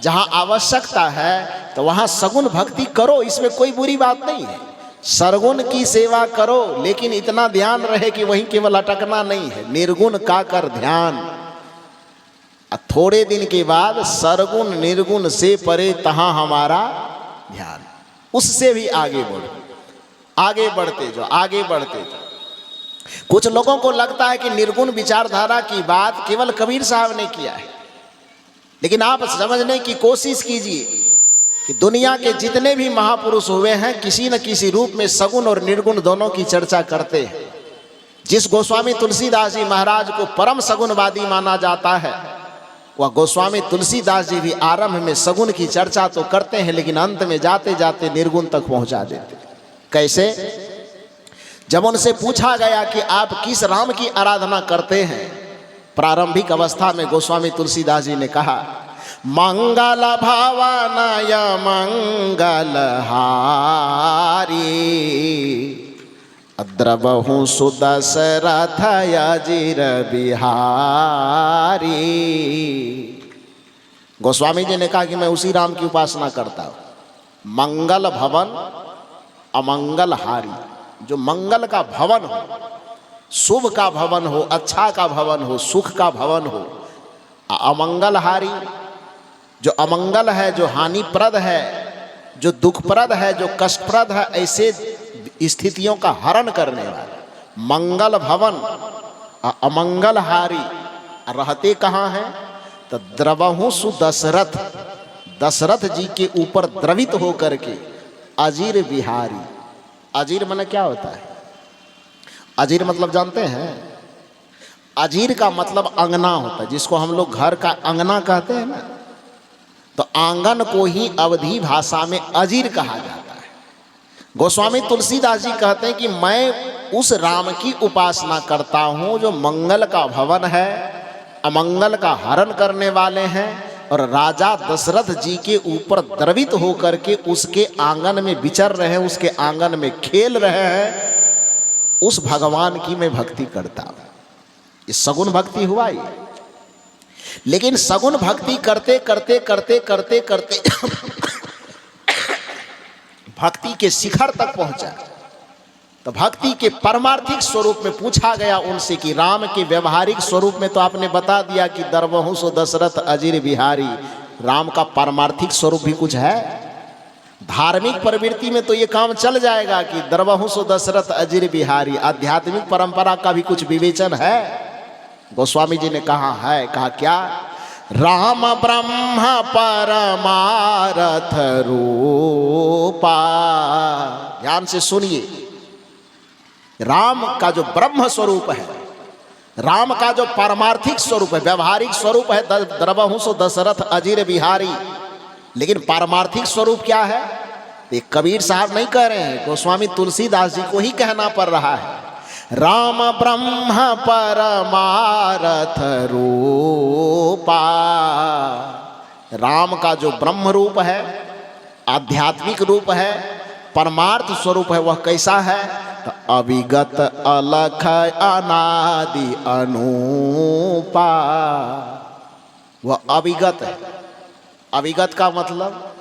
जहां आवश्यकता है, तो वहां सगुण भक्ति करो, इसमें कोई बुरी बात नहीं है। सरगुण की सेवा करो, लेकिन इतना ध्यान रहे कि वहीं केवल अटकना नहीं है, निर्गुण का कर ध्यान। थोड़े दिन के बाद सरगुण निर्गुण से परे तहां हमारा ध्यान, उससे भी आगे बढ़ो, आगे बढ़ते जाओ, आगे बढ़ते जाओ। कुछ लोगों को लगता है कि निर्गुण विचारधारा की बात केवल कबीर साहब ने किया है, लेकिन आप समझने की कोशिश कीजिए कि दुनिया के जितने भी महापुरुष हुए हैं, किसी न किसी रूप में सगुण और निर्गुण दोनों की चर्चा करते हैं। जिस गोस्वामी तुलसीदास जी महाराज को परम सगुणवादी माना जाता है, वह गोस्वामी तुलसीदास जी भी आरंभ में सगुण की चर्चा तो करते हैं, लेकिन अंत में जाते जाते निर्गुण तक पहुंचा देते। कैसे? जब उनसे पूछा गया कि आप किस राम की आराधना करते हैं, प्रारंभिक अवस्था में गोस्वामी तुलसीदास जी ने कहा, मंगल भवनय मंगल हारी, द्रवहु सुदशरथ अजिर बिहारी। गोस्वामी जी ने कहा कि मैं उसी राम की उपासना करता हूं। मंगल भवन अमंगल हारी, जो मंगल का भवन हो, शुभ का भवन हो, अच्छा का भवन हो, सुख का भवन हो। अमंगल हारी, जो अमंगल है, जो हानिप्रद है, जो दुखप्रद है, जो कष्टप्रद है, ऐसे स्थितियों का हरण करने वाला। मंगल भवन अमंगल हारी, रहते कहाँ हैं? तो द्रवहु सुदशरथ, दशरथ जी के ऊपर द्रवित होकर के अजीर बिहारी। अजीर माने क्या होता है? अजीर मतलब जानते हैं? अजीर का मतलब अंगना होता है, जिसको हम लोग घर का अंगना कहते हैं ना, तो आंगन को ही अवधी भाषा में अजीर कहा जाता है। गोस्वामी तुलसीदास जी कहते हैं कि मैं उस राम की उपासना करता हूं जो मंगल का भवन है, अमंगल का हरण करने वाले हैं, और राजा दशरथ जी के ऊपर द्रवित होकर के उसके आंगन में विचर रहे हैं, उसके आंगन में खेल रहे हैं। उस भगवान की मैं भक्ति करता हूं। ये सगुण भक्ति हुआ ये। लेकिन सगुण भक्ति करते करते करते करते करते भक्ति के शिखर तक पहुंचा, तो भक्ति के परमार्थिक स्वरूप में पूछा गया उनसे कि राम के व्यवहारिक स्वरूप में तो आपने बता दिया कि द्रवहु सो दशरथ अजिर बिहारी, राम का परमार्थिक स्वरूप भी कुछ है? धार्मिक प्रवृत्ति में तो ये काम चल जाएगा कि द्रवहु सो दशरथ अजिर बिहारी, आध्यात्मिक परंपरा का भी कुछ विवेचन है? गोस्वामी जी ने कहा है। कहा क्या? राम ब्रह्म परमारथ रूपा। ध्यान से सुनिए, राम का जो ब्रह्म स्वरूप है, राम का जो पारमार्थिक स्वरूप है, व्यवहारिक स्वरूप है द्रवहु सो दशरथ अजिर बिहारी, लेकिन पारमार्थिक स्वरूप क्या है? ये कबीर साहब नहीं कह रहे हैं, गोस्वामी तुलसीदास जी को ही कहना पड़ रहा है। राम ब्रह्म परमारथ रूपा। राम का जो ब्रह्म रूप है, आध्यात्मिक रूप है, परमार्थ स्वरूप है, वह कैसा है? तो अविगत अलख अनादि अनूपा। वह अविगत है। अविगत का मतलब,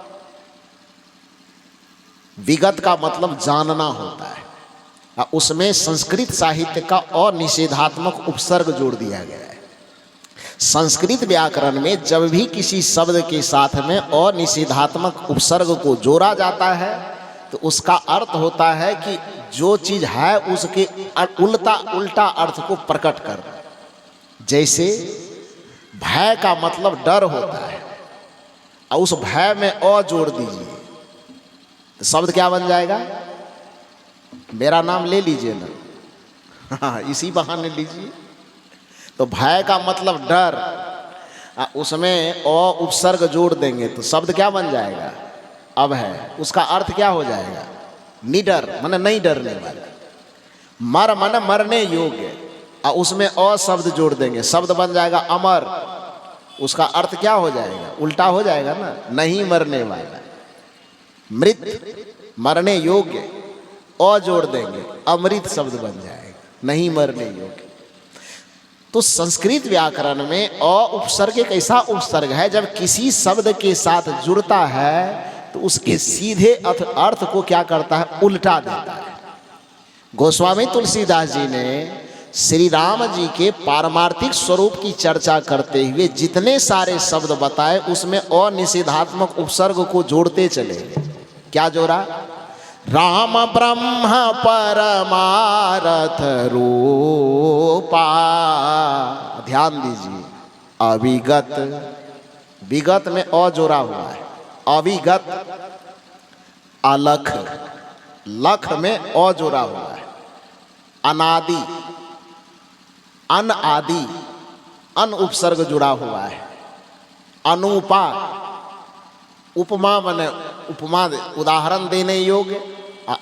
विगत का मतलब जानना होता है। उसमें संस्कृत साहित्य का और निषेधात्मक उपसर्ग जोड़ दिया गया है। संस्कृत व्याकरण में जब भी किसी शब्द के साथ में और निषेधात्मक उपसर्ग को जोड़ा जाता है तो उसका अर्थ होता है कि जो चीज है उसके उल्टा अर्थ को प्रकट करना। जैसे भय का मतलब डर होता है, और उस भय में अ जोड़ दीजिए तो शब्द क्या बन जाएगा? मेरा नाम ले लीजिए ना। हाँ, इसी बहाने लीजिए। तो भय का मतलब डर, उसमें अ उपसर्ग जोड़ देंगे तो शब्द क्या बन जाएगा? अब है। उसका अर्थ क्या हो जाएगा? निडर, माने नहीं डरने वाला। मर माने मरने योग्य, और उसमें अ शब्द जोड़ देंगे, शब्द बन जाएगा अमर। उसका अर्थ क्या हो जाएगा? उल्टा हो जाएगा ना, नहीं मरने वाला। मृत मरने योग्य, अ जोड़ देंगे, अमृत शब्द बन जाएगा, नहीं मरने योग्य। तो संस्कृत व्याकरण में अ उपसर्ग एक ऐसा उपसर्ग है जब किसी शब्द के साथ जुड़ता है तो उसके सीधे अर्थ को क्या करता है? उल्टा देता है। गोस्वामी तुलसीदास जी ने श्री राम जी के पारमार्थिक स्वरूप की चर्चा करते हुए जितने सारे शब्द बताए उसमें अनिषेधात्मक उपसर्ग को जोड़ते चले। क्या जोड़ा? राम ब्रह्म परमारथ रूपा। ध्यान दीजिए, अविगत, विगत में अ जोड़ा हुआ है, अविगत। अलख, लख में अ जोड़ा हुआ है। अनादि, अन आदि, अन उपसर्ग जुड़ा हुआ है। अनुपा, उपमा माने उपमा उदाहरण देने योग्य,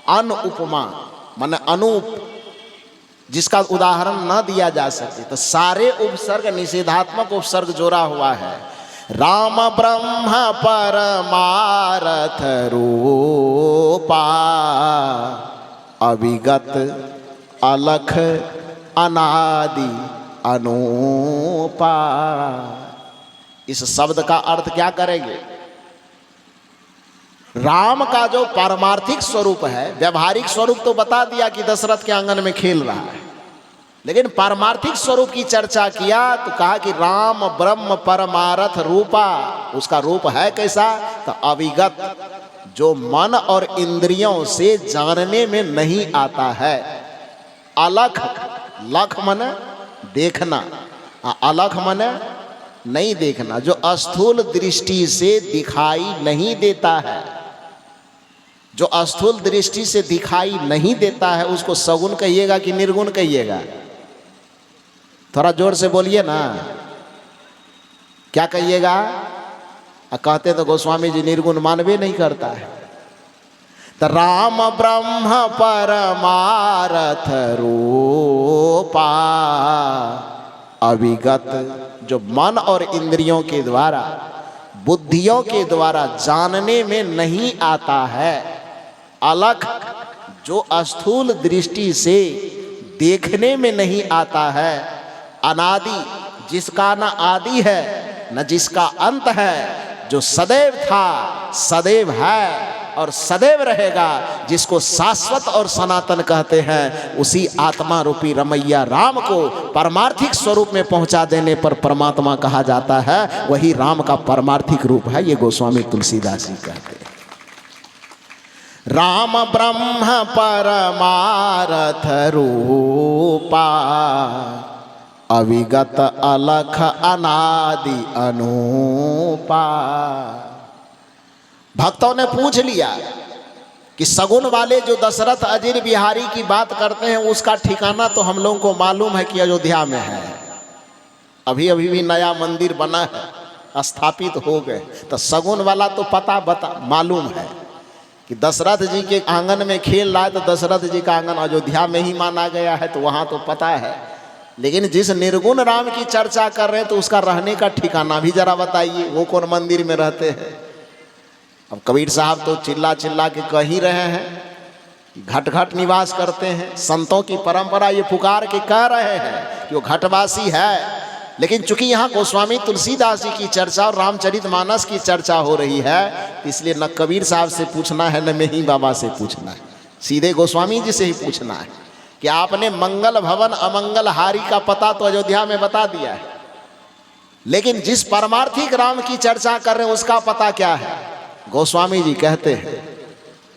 अन उपमा माने अनूप, जिसका उदाहरण न दिया जा सके। तो सारे उपसर्ग निषेधात्मक उपसर्ग जोड़ा हुआ है। राम ब्रह्म परमारथ रूपा, अविगत, अलख, अनादि, अनुपा। इस शब्द का अर्थ क्या करेंगे? राम का जो पारमार्थिक स्वरूप है, व्यावहारिक स्वरूप तो बता दिया कि दशरथ के आंगन में खेल रहा है, लेकिन पारमार्थिक स्वरूप की चर्चा किया तो कहा कि राम ब्रह्म परमारथ रूपा। उसका रूप है कैसा? तो अविगत, जो मन और इंद्रियों से जानने में नहीं आता है। अलख, लख माने देखना, अलख माने नहीं देखना, जो स्थूल दृष्टि से दिखाई नहीं देता है। जो स्थूल दृष्टि से दिखाई नहीं देता है उसको सगुण कहिएगा कि निर्गुण कहिएगा? थोड़ा जोर से बोलिए ना, क्या कहिएगा? कहते तो गोस्वामी जी निर्गुण मानवे नहीं करता है। तो राम ब्रह्म परमारथ रूपा, अविगत, जो मन और इंद्रियों के द्वारा, बुद्धियों के द्वारा जानने में नहीं आता है। अलख, जो स्थूल दृष्टि से देखने में नहीं आता है। अनादि, जिसका न आदि है न जिसका अंत है, जो सदैव था, सदैव है और सदैव रहेगा, जिसको शाश्वत और सनातन कहते हैं, उसी आत्मा रूपी रमैया राम को परमार्थिक स्वरूप में पहुंचा देने पर परमात्मा कहा जाता है। वही राम का परमार्थिक रूप है, ये गोस्वामी तुलसीदास जी कहते हैं। राम ब्रह्म परमारथ रूपा, अविगत, अलख, अनादि, अनुपा। भक्तों ने पूछ लिया कि सगुन वाले जो दशरथ अजीर बिहारी की बात करते हैं उसका ठिकाना तो हम लोगों को मालूम है कि अयोध्या में है। अभी अभी भी नया मंदिर बना है, स्थापित हो गए। तो सगुन वाला तो पता मालूम है कि दशरथ जी के आंगन में खेल रहा है, तो दशरथ जी का आंगन अयोध्या में ही माना गया है, तो वहाँ तो पता है। लेकिन जिस निर्गुण राम की चर्चा कर रहे हैं तो उसका रहने का ठिकाना भी जरा बताइए, वो कौन मंदिर में रहते हैं। अब कबीर साहब तो चिल्ला चिल्ला के कह ही रहे हैं घट घट निवास करते हैं। संतों की परंपरा ये पुकार के कह रहे हैं कि वो घटवासी है। लेकिन चूंकि यहाँ गोस्वामी तुलसीदास जी की चर्चा और रामचरितमानस की चर्चा हो रही है, इसलिए न कबीर साहब से पूछना है न मेही बाबा से पूछना है, सीधे गोस्वामी जी से ही पूछना है कि आपने मंगल भवन अमंगल हारी का पता तो अयोध्या में बता दिया है, लेकिन जिस परमार्थिक राम की चर्चा कर रहे हैं उसका पता क्या है। गोस्वामी जी कहते हैं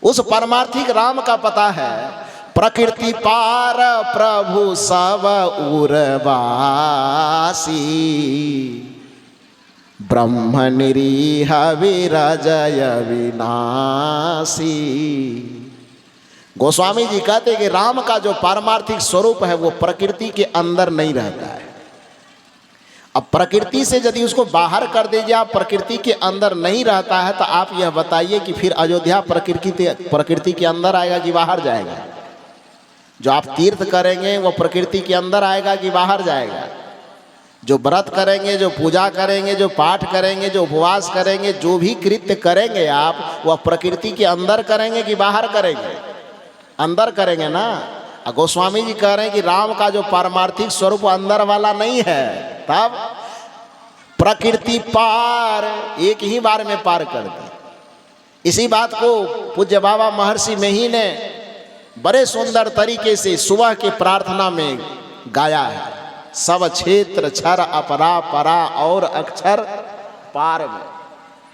उस परमार्थिक राम का पता है प्रकृति पार प्रभु सब उर्वासी। ब्रह्म निरीह विरजय विनाशी। गोस्वामी जी कहते कि राम का जो पारमार्थिक स्वरूप है वो प्रकृति के अंदर नहीं रहता है। अब प्रकृति से यदि उसको बाहर कर दीजिए, आप प्रकृति के अंदर नहीं रहता है, तो आप यह बताइए कि फिर अयोध्या प्रकृति के अंदर आएगा कि बाहर जाएगा? जो आप तीर्थ करेंगे वो प्रकृति के अंदर आएगा कि बाहर जाएगा? जो व्रत करेंगे, जो पूजा करेंगे, जो पाठ करेंगे, जो उपवास करेंगे, जो भी कृत्य करेंगे आप, वह प्रकृति के अंदर करेंगे कि बाहर करेंगे? अंदर करेंगे ना। गोस्वामी जी कह रहे हैं कि राम का जो पारमार्थिक स्वरूप अंदर वाला नहीं है, तब प्रकृति पार एक ही बार में पार कर दी। इसी बात को पूज्य बाबा महर्षि मेही ने बड़े सुंदर तरीके से सुबह के प्रार्थना में गाया है। सब क्षेत्र क्षर अपरा परा और अक्षर पार में,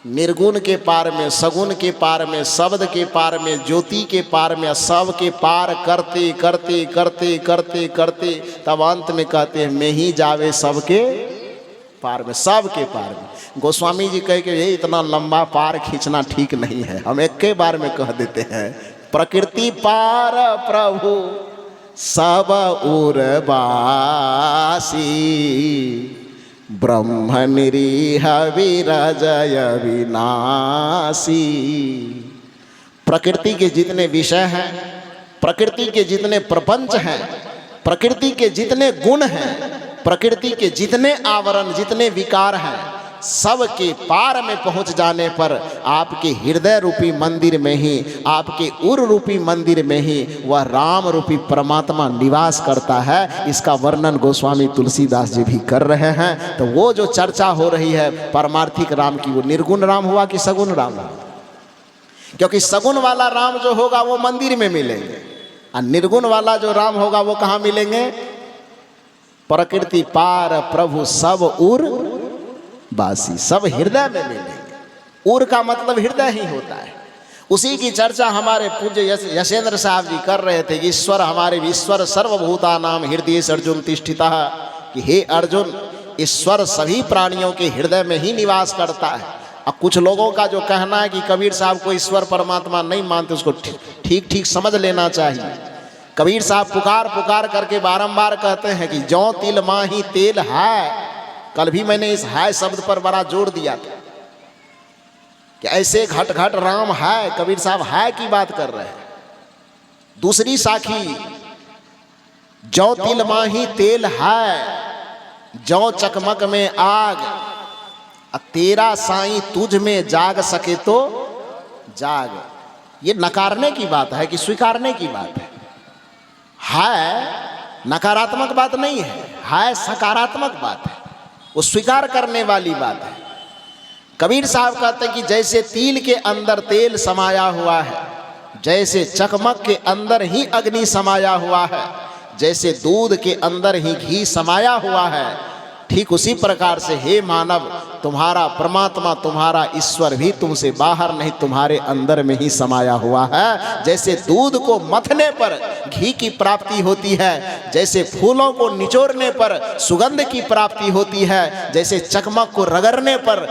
निर्गुण के पार में, सगुण के पार में, शब्द के पार में, ज्योति के पार में, सब के पार करते करते करते करते करते तब अंत में कहते हैं मैं ही जावे सबके पार में, सब के पार में। गोस्वामी जी कहे कि ये इतना लंबा पार खींचना ठीक नहीं है, हम एक के बार में कह देते हैं प्रकृति पार प्रभु सब उर्वासी, ब्रह्म निरीह विरजय विनाशी। प्रकृति के जितने विषय हैं, प्रकृति के जितने प्रपंच हैं, प्रकृति के जितने गुण हैं, प्रकृति के जितने आवरण, जितने विकार हैं, सब के पार में पहुंच जाने पर आपके हृदय रूपी मंदिर में ही, आपके उर रूपी मंदिर में ही वह राम रूपी परमात्मा निवास करता है। इसका वर्णन गोस्वामी तुलसीदास जी भी कर रहे हैं। तो वो जो चर्चा हो रही है पारमार्थिक राम की, वो निर्गुण राम हुआ कि सगुण राम हुआ? क्योंकि सगुण वाला राम जो होगा वो मंदिर में मिलेंगे, और निर्गुण वाला जो राम होगा वो कहाँ मिलेंगे? प्रकृति पार प्रभु सब उर बासी, सब हृदय में मिलेंगे। उर का मतलब हृदय ही होता है। उसी की चर्चा हमारे पूज्य यशेंद्र साहब जी कर रहे थे कि ईश्वर हमारे ईश्वर सर्वभूतानां हृदय अर्जुन तिष्ठितः, कि हे अर्जुन ईश्वर सभी प्राणियों के हृदय में ही निवास करता है। अब कुछ लोगों का जो कहना है कि कबीर साहब को ईश्वर परमात्मा नहीं मानते, उसको ठीक ठीक समझ लेना चाहिए। कबीर साहब पुकार पुकार करके बारंबार कहते हैं कि जौ तिल माही तेल है। कल भी मैंने इस हाय शब्द पर बड़ा जोर दिया था कि ऐसे घट घट राम है। कबीर साहब हाय की बात कर रहे हैं। दूसरी साखी जौ तिल माही तेल है, जौ चकमक में आग, तेरा साईं तुझ में जाग सके तो जाग। ये नकारने की बात है कि स्वीकारने की बात है? है नकारात्मक बात नहीं है, है सकारात्मक बात है, वो स्वीकार करने वाली बात है। कबीर साहब कहते हैं कि जैसे तिल के अंदर तेल समाया हुआ है, जैसे चकमक के अंदर ही अग्नि समाया हुआ है, जैसे दूध के अंदर ही घी समाया हुआ है, ठीक उसी प्रकार से हे मानव तुम्हारा परमात्मा, तुम्हारा ईश्वर भी तुमसे बाहर नहीं, तुम्हारे अंदर में ही समाया हुआ है। जैसे दूध को मथने पर घी की प्राप्ति होती है, जैसे फूलों को निचोड़ने पर सुगंध की प्राप्ति होती है, जैसे चकमक को रगड़ने पर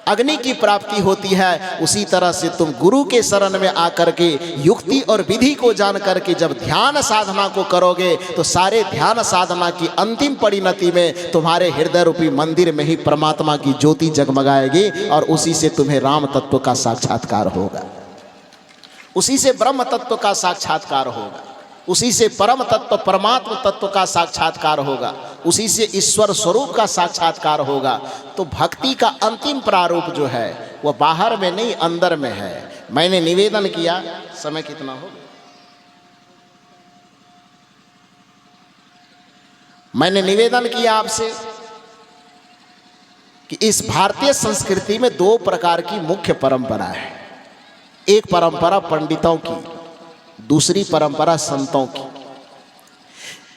अग्नि की प्राप्ति होती है, उसी तरह से तुम गुरु के शरण में आकर के युक्ति और विधि को जान करके जब ध्यान साधना को करोगे तो सारे ध्यान साधना की अंतिम परिणति में तुम्हारे हृदय रूपी मंदिर में ही परमात्मा की ज्योति जगमगाएगी और उसी से तुम्हें राम तत्व का साक्षात्कार होगा, उसी से ब्रह्म तत्व का साक्षात्कार होगा, उसी से परम तत्व परमात्म तत्व का साक्षात्कार होगा, उसी से ईश्वर स्वरूप का साक्षात्कार होगा। तो भक्ति का अंतिम प्रारूप जो है वह बाहर में नहीं अंदर में है। मैंने निवेदन किया, समय कितना हो, मैंने निवेदन किया आपसे कि इस भारतीय संस्कृति में दो प्रकार की मुख्य परंपरा है। एक परंपरा पंडितों की, दूसरी परंपरा संतों की,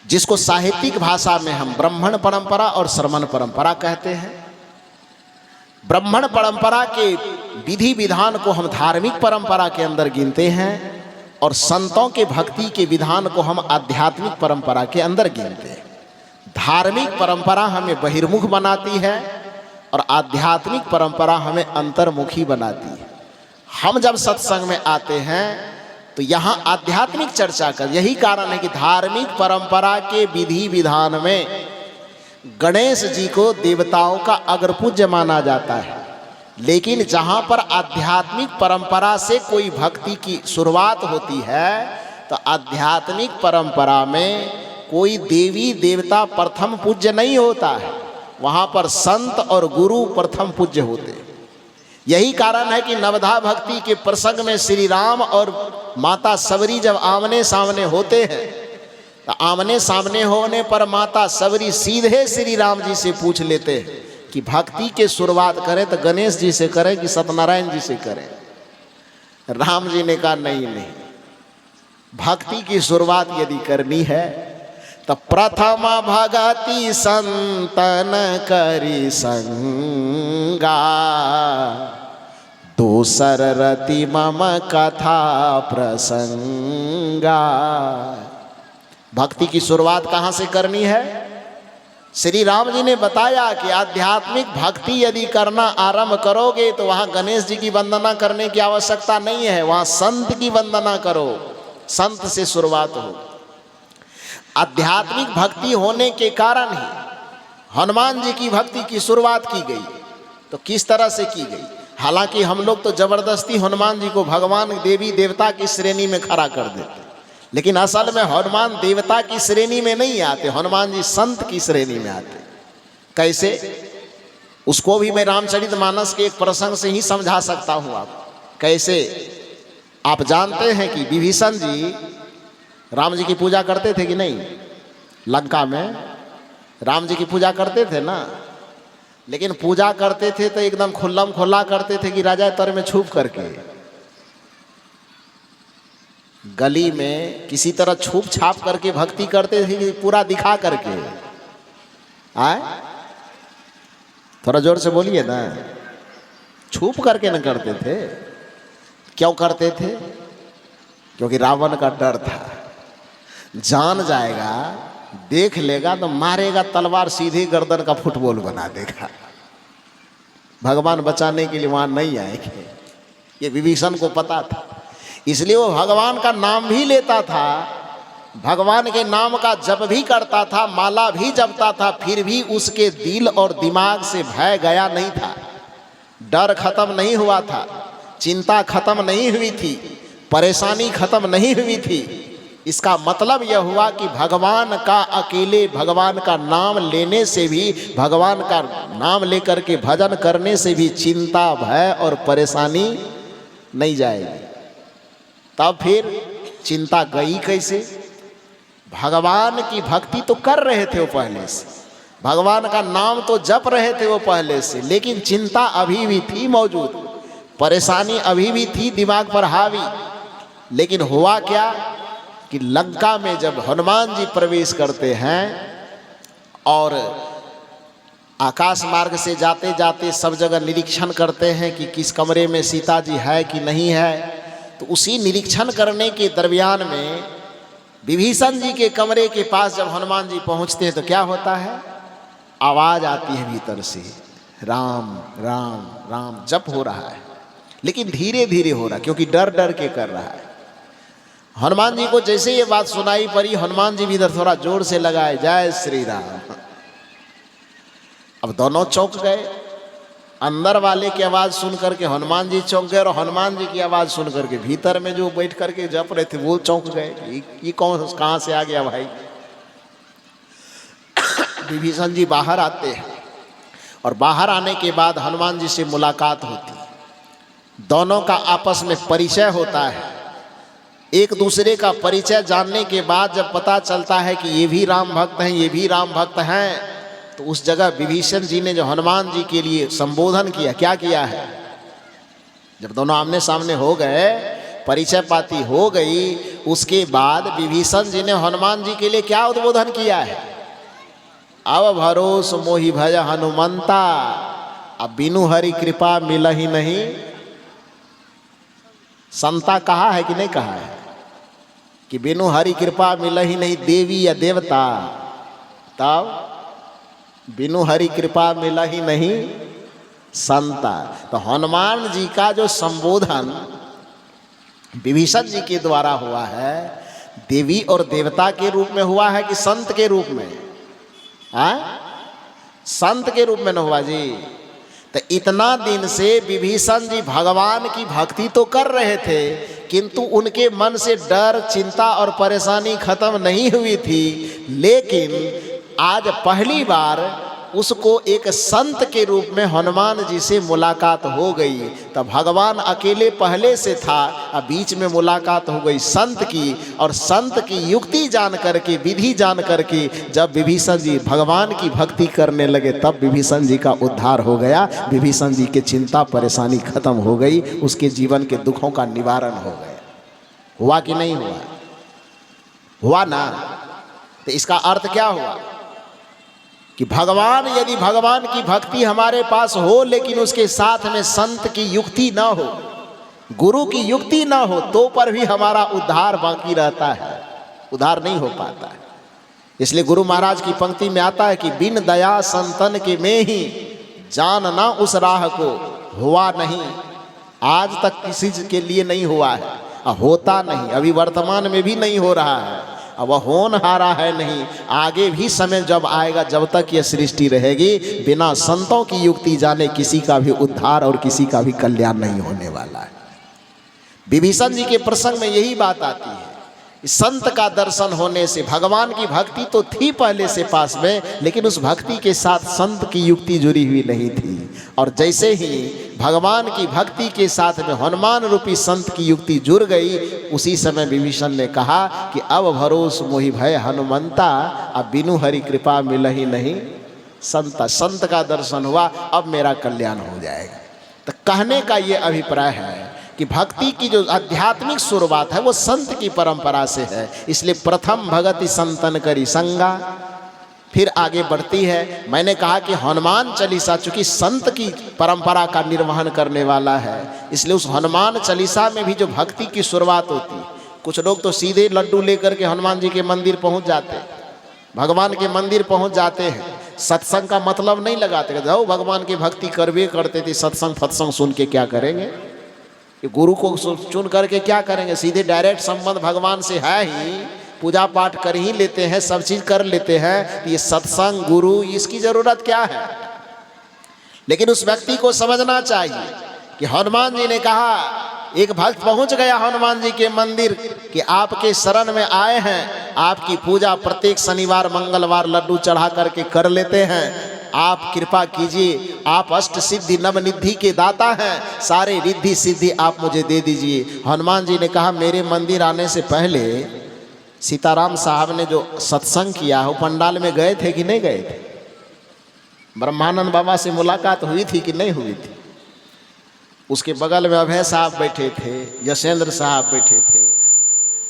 जिसको साहित्यिक भाषा में हम ब्राह्मण परंपरा और श्रमण परंपरा कहते हैं। ब्राह्मण परंपरा के विधि विधान को हम धार्मिक परंपरा के अंदर गिनते हैं और संतों के भक्ति के विधान को हम आध्यात्मिक परंपरा के अंदर गिनते हैं। धार्मिक परंपरा हमें बहिर्मुख बनाती है और आध्यात्मिक परंपरा हमें अंतर्मुखी बनाती है। हम जब सत्संग में आते हैं तो यहाँ आध्यात्मिक चर्चा कर, यही कारण है कि धार्मिक परंपरा के विधि विधान में गणेश जी को देवताओं का अग्रपूज्य माना जाता है। लेकिन जहाँ पर आध्यात्मिक परंपरा से कोई भक्ति की शुरुआत होती है तो आध्यात्मिक परंपरा में कोई देवी देवता प्रथम पूज्य नहीं होता है, वहाँ पर संत और गुरु प्रथम पूज्य होते हैं। यही कारण है कि नवधा भक्ति के प्रसंग में श्री राम और माता सबरी जब आमने सामने होते हैं तो आमने सामने होने पर माता सबरी सीधे श्री राम जी से पूछ लेते हैं कि भक्ति के शुरुआत करें तो गणेश जी से करें कि सत्यनारायण जी से करें। राम जी ने कहा नहीं, भक्ति की शुरुआत यदि करनी है तो प्रथम भगति संतन करी संगा, दूसर रति मम कथा प्रसंगा। भक्ति की शुरुआत कहाँ से करनी है? श्री राम जी ने बताया कि आध्यात्मिक भक्ति यदि करना आरंभ करोगे तो वहाँ गणेश जी की वंदना करने की आवश्यकता नहीं है, वहाँ संत की वंदना करो, संत से शुरुआत हो। आध्यात्मिक भक्ति होने के कारण ही हनुमान जी की भक्ति की शुरुआत की गई। तो किस तरह से की गई? हालांकि हम लोग तो जबरदस्ती हनुमान जी को भगवान देवी देवता की श्रेणी में खड़ा कर देते, लेकिन असल में हनुमान देवता की श्रेणी में नहीं आते, हनुमान जी संत की श्रेणी में आते। कैसे? उसको भी मैं रामचरितमानस के एक प्रसंग से ही समझा सकता हूँ। आप कैसे? आप जानते हैं कि विभीषण जी राम जी की पूजा करते थे कि नहीं? लंका में राम जी की पूजा करते थे ना, लेकिन पूजा करते थे तो एकदम खुल्लम खुल्ला करते थे कि राजा तर में छुप करके, गली में किसी तरह छुप छाप करके भक्ति करते थे कि पूरा दिखा करके। आए थोड़ा जोर से बोलिए ना। छुप करके न करते थे। क्यों करते थे? क्योंकि रावण का डर था, जान जाएगा, देख लेगा तो मारेगा, तलवार सीधे गर्दन का फुटबॉल बना देगा। भगवान बचाने के लिए वहां नहीं आएंगे, ये विभीषण को पता था। इसलिए वो भगवान का नाम भी लेता था, भगवान के नाम का जप भी करता था, माला भी जपता था, फिर भी उसके दिल और दिमाग से भय गया नहीं था, डर खत्म नहीं हुआ था, चिंता खत्म नहीं हुई थी, परेशानी खत्म नहीं हुई थी। इसका मतलब यह हुआ कि भगवान का अकेले भगवान का नाम लेने से भी, भगवान का नाम लेकर के भजन करने से भी चिंता, भय और परेशानी नहीं जाएगी। तब फिर चिंता गई कैसे? भगवान की भक्ति तो कर रहे थे वो पहले से, भगवान का नाम तो जप रहे थे वो पहले से, लेकिन चिंता अभी भी थी मौजूद, परेशानी अभी भी थी दिमाग पर हावी। लेकिन हुआ क्या कि लंका में जब हनुमान जी प्रवेश करते हैं और आकाश मार्ग से जाते जाते सब जगह निरीक्षण करते हैं कि किस कमरे में सीता जी है कि नहीं है, तो उसी निरीक्षण करने के दरमियान में विभीषण जी के कमरे के पास जब हनुमान जी पहुंचते हैं तो क्या होता है? आवाज आती है भीतर से, राम राम राम जप हो रहा है, लेकिन धीरे धीरे हो रहा है क्योंकि डर डर के कर रहा है। हनुमान जी को जैसे ये बात सुनाई पड़ी, हनुमान जी भी इधर थोड़ा जोर से लगाए, जय श्री राम। अब दोनों चौंक गए, अंदर वाले की आवाज सुन करके हनुमान जी चौंक गए और हनुमान जी की आवाज सुन करके भीतर में जो बैठ करके जप रहे थे वो चौंक गए। ये कौन कहाँ से आ गया भाई? विभीषण जी बाहर आते हैं और बाहर आने के बाद हनुमान जी से मुलाकात होती है, दोनों का आपस में परिचय होता है। एक दूसरे का परिचय जानने के बाद जब पता चलता है कि ये भी राम भक्त हैं, ये भी राम भक्त हैं, तो उस जगह विभीषण जी ने जो हनुमान जी के लिए संबोधन किया, क्या किया है? जब दोनों आमने सामने हो गए, परिचय पाती हो गई, उसके बाद विभीषण जी ने हनुमान जी के लिए क्या उद्बोधन किया है? अब भरोस मोहि भज हनुमंता, अब बिनु हरि कृपा मिल ही नहीं संता। कहा है कि नहीं कहा है कि बिनु हरि कृपा मिल ही नहीं देवी या देवता? तब बिनु हरि कृपा मिल ही नहीं संता। तो हनुमान जी का जो संबोधन विभीषण जी के द्वारा हुआ है, देवी और देवता के रूप में हुआ है कि संत के रूप में? संत के रूप में न हुआ जी। तो इतना दिन से विभीषण जी भगवान की भक्ति तो कर रहे थे, किंतु उनके मन से डर, चिंता और परेशानी खत्म नहीं हुई थी। लेकिन आज पहली बार उसको एक संत के रूप में हनुमान जी से मुलाकात हो गई। तब भगवान अकेले पहले से था, अब बीच में मुलाकात हो गई संत की, और संत की युक्ति जान करके, विधि जान करके जब विभीषण जी भगवान की भक्ति करने लगे, तब विभीषण जी का उद्धार हो गया। विभीषण जी के चिंता परेशानी खत्म हो गई, उसके जीवन के दुखों का निवारण हो गया। हुआ कि नहीं हुआ? हुआ ना। तो इसका अर्थ क्या हुआ कि भगवान, यदि भगवान की भक्ति हमारे पास हो लेकिन उसके साथ में संत की युक्ति ना हो, गुरु की युक्ति ना हो, तो पर भी हमारा उद्धार बाकी रहता है, उद्धार नहीं हो पाता है। इसलिए गुरु महाराज की पंक्ति में आता है कि बिन दया संतन के में ही जानना उस राह को, हुआ नहीं। आज तक किसी के लिए नहीं हुआ है, होता नहीं, अभी वर्तमान में भी नहीं हो रहा है, अब होनहारा है नहीं। आगे भी समय जब आएगा, जब तक ये सृष्टि रहेगी, बिना संतों की युक्ति जाने किसी का भी उद्धार और किसी का भी कल्याण नहीं होने वाला है। विभीषण जी के प्रसंग में यही बात आती है। संत का दर्शन होने से, भगवान की भक्ति तो थी पहले से पास में, लेकिन उस भक्ति के साथ संत की युक्ति जुड़ी हुई नहीं थी। और जैसे ही भगवान की भक्ति के साथ में हनुमान रूपी संत की युक्ति जुड़ गई, उसी समय विभीषण ने कहा कि अब भरोस मोहि भय हनुमंता, अब बिनु हरि कृपा मिलहि नहीं संता। संत का दर्शन हुआ, अब मेरा कल्याण हो जाएगा। तो कहने का ये अभिप्राय है कि भक्ति की जो आध्यात्मिक शुरुआत है वो संत की परंपरा से है। इसलिए प्रथम भगति संतन करी संगा, फिर आगे बढ़ती है। मैंने कहा कि हनुमान चालीसा चूंकि संत की परंपरा का निर्वहन करने वाला है, इसलिए उस हनुमान चालीसा में भी जो भक्ति की शुरुआत होती। कुछ लोग तो सीधे लड्डू लेकर के हनुमान जी के मंदिर पहुंच जाते, भगवान के मंदिर पहुंच जाते हैं, सत्संग का मतलब नहीं लगाते। जाओ भगवान की भक्ति करवे करते थे, सत्संग फत्संग सुन के क्या करेंगे, गुरु को चुन करके क्या करेंगे। सीधे डायरेक्ट संबंध भगवान से है ही, पूजा पाठ कर ही लेते हैं, सब चीज कर लेते हैं, ये सत्संग गुरु इसकी जरूरत क्या है। लेकिन उस व्यक्ति को समझना चाहिए कि हनुमान जी ने कहा, एक भक्त पहुंच गया हनुमान जी के मंदिर कि आपके शरण में आए हैं, आपकी पूजा प्रत्येक शनिवार मंगलवार लड्डू चढ़ा करके कर लेते हैं, आप कृपा कीजिए, आप अष्ट सिद्धि नवनिधि के दाता हैं, सारे रिद्धि सिद्धि आप मुझे दे दीजिए। हनुमान जी ने कहा, मेरे मंदिर आने से पहले सीताराम साहब ने जो सत्संग किया है, वो पंडाल में गए थे कि नहीं गए थे? ब्रह्मानंद बाबा से मुलाकात हुई थी कि नहीं हुई थी? उसके बगल में अभय साहब बैठे थे, यशेंद्र साहब बैठे थे,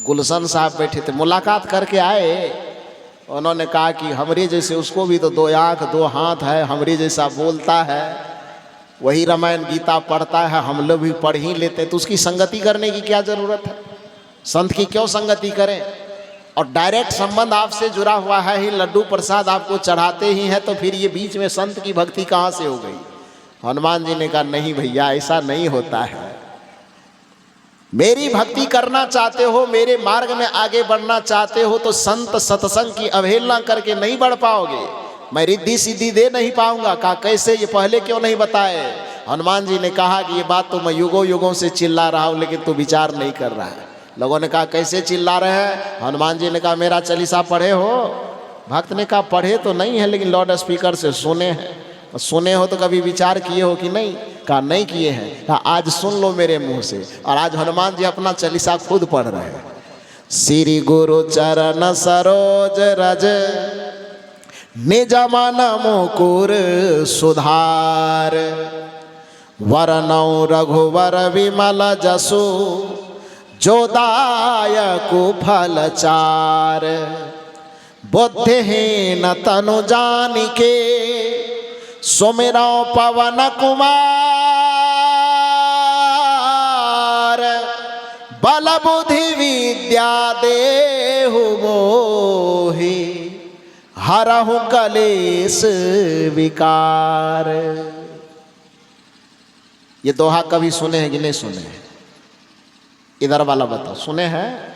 गुलशन साहब बैठे थे, मुलाकात करके आए। उन्होंने कहा कि हमरे जैसे उसको भी तो दो आँख दो हाथ है, हमरे जैसा बोलता है, वही रामायण गीता पढ़ता है, हम लोग भी पढ़ ही लेते हैं, तो उसकी संगति करने की क्या ज़रूरत है? संत की क्यों संगति करें? और डायरेक्ट संबंध आपसे जुड़ा हुआ है ही, लड्डू प्रसाद आपको चढ़ाते ही हैं, तो फिर ये बीच में संत की भक्ति कहाँ से हो गई? हनुमान जी ने कहा, नहीं भैया, ऐसा नहीं होता है। मेरी भक्ति करना चाहते हो, मेरे मार्ग में आगे बढ़ना चाहते हो, तो संत सत्संग की अवहेलना करके नहीं बढ़ पाओगे। मैं रिद्धि सिद्धि दे नहीं पाऊंगा। कहा कैसे, ये पहले क्यों नहीं बताए? हनुमान जी ने कहा कि ये बात तो मैं युगों युगों से चिल्ला रहा हूँ, लेकिन तू विचार नहीं कर रहा है। लोगों ने कहा कैसे चिल्ला रहे हैं? हनुमान जी ने कहा, मेरा चालीसा पढ़े हो? भक्त ने कहा, पढ़े तो नहीं है, लेकिन लाउड स्पीकर से सुने हैं। सुने हो तो कभी विचार किए हो कि नहीं? कहा नहीं किए हैं। कहा आज सुन लो मेरे मुंह से। और आज हनुमान जी अपना चालीसा खुद पढ़ रहे हैं। श्री गुरु चरण सरोज रज निज मन मुकुर सुधार, वरनौ रघुवर विमल जसु जो दायकु फल चार, बुद्धिहीन तनु जानिके सुमिरौ पवन कुमार, बल बुद्धि विद्या देहु मोहि, हरहु कलेश विकार। ये दोहा कभी सुने हैं कि नहीं सुने हैं? इधर वाला बताओ, सुने हैं?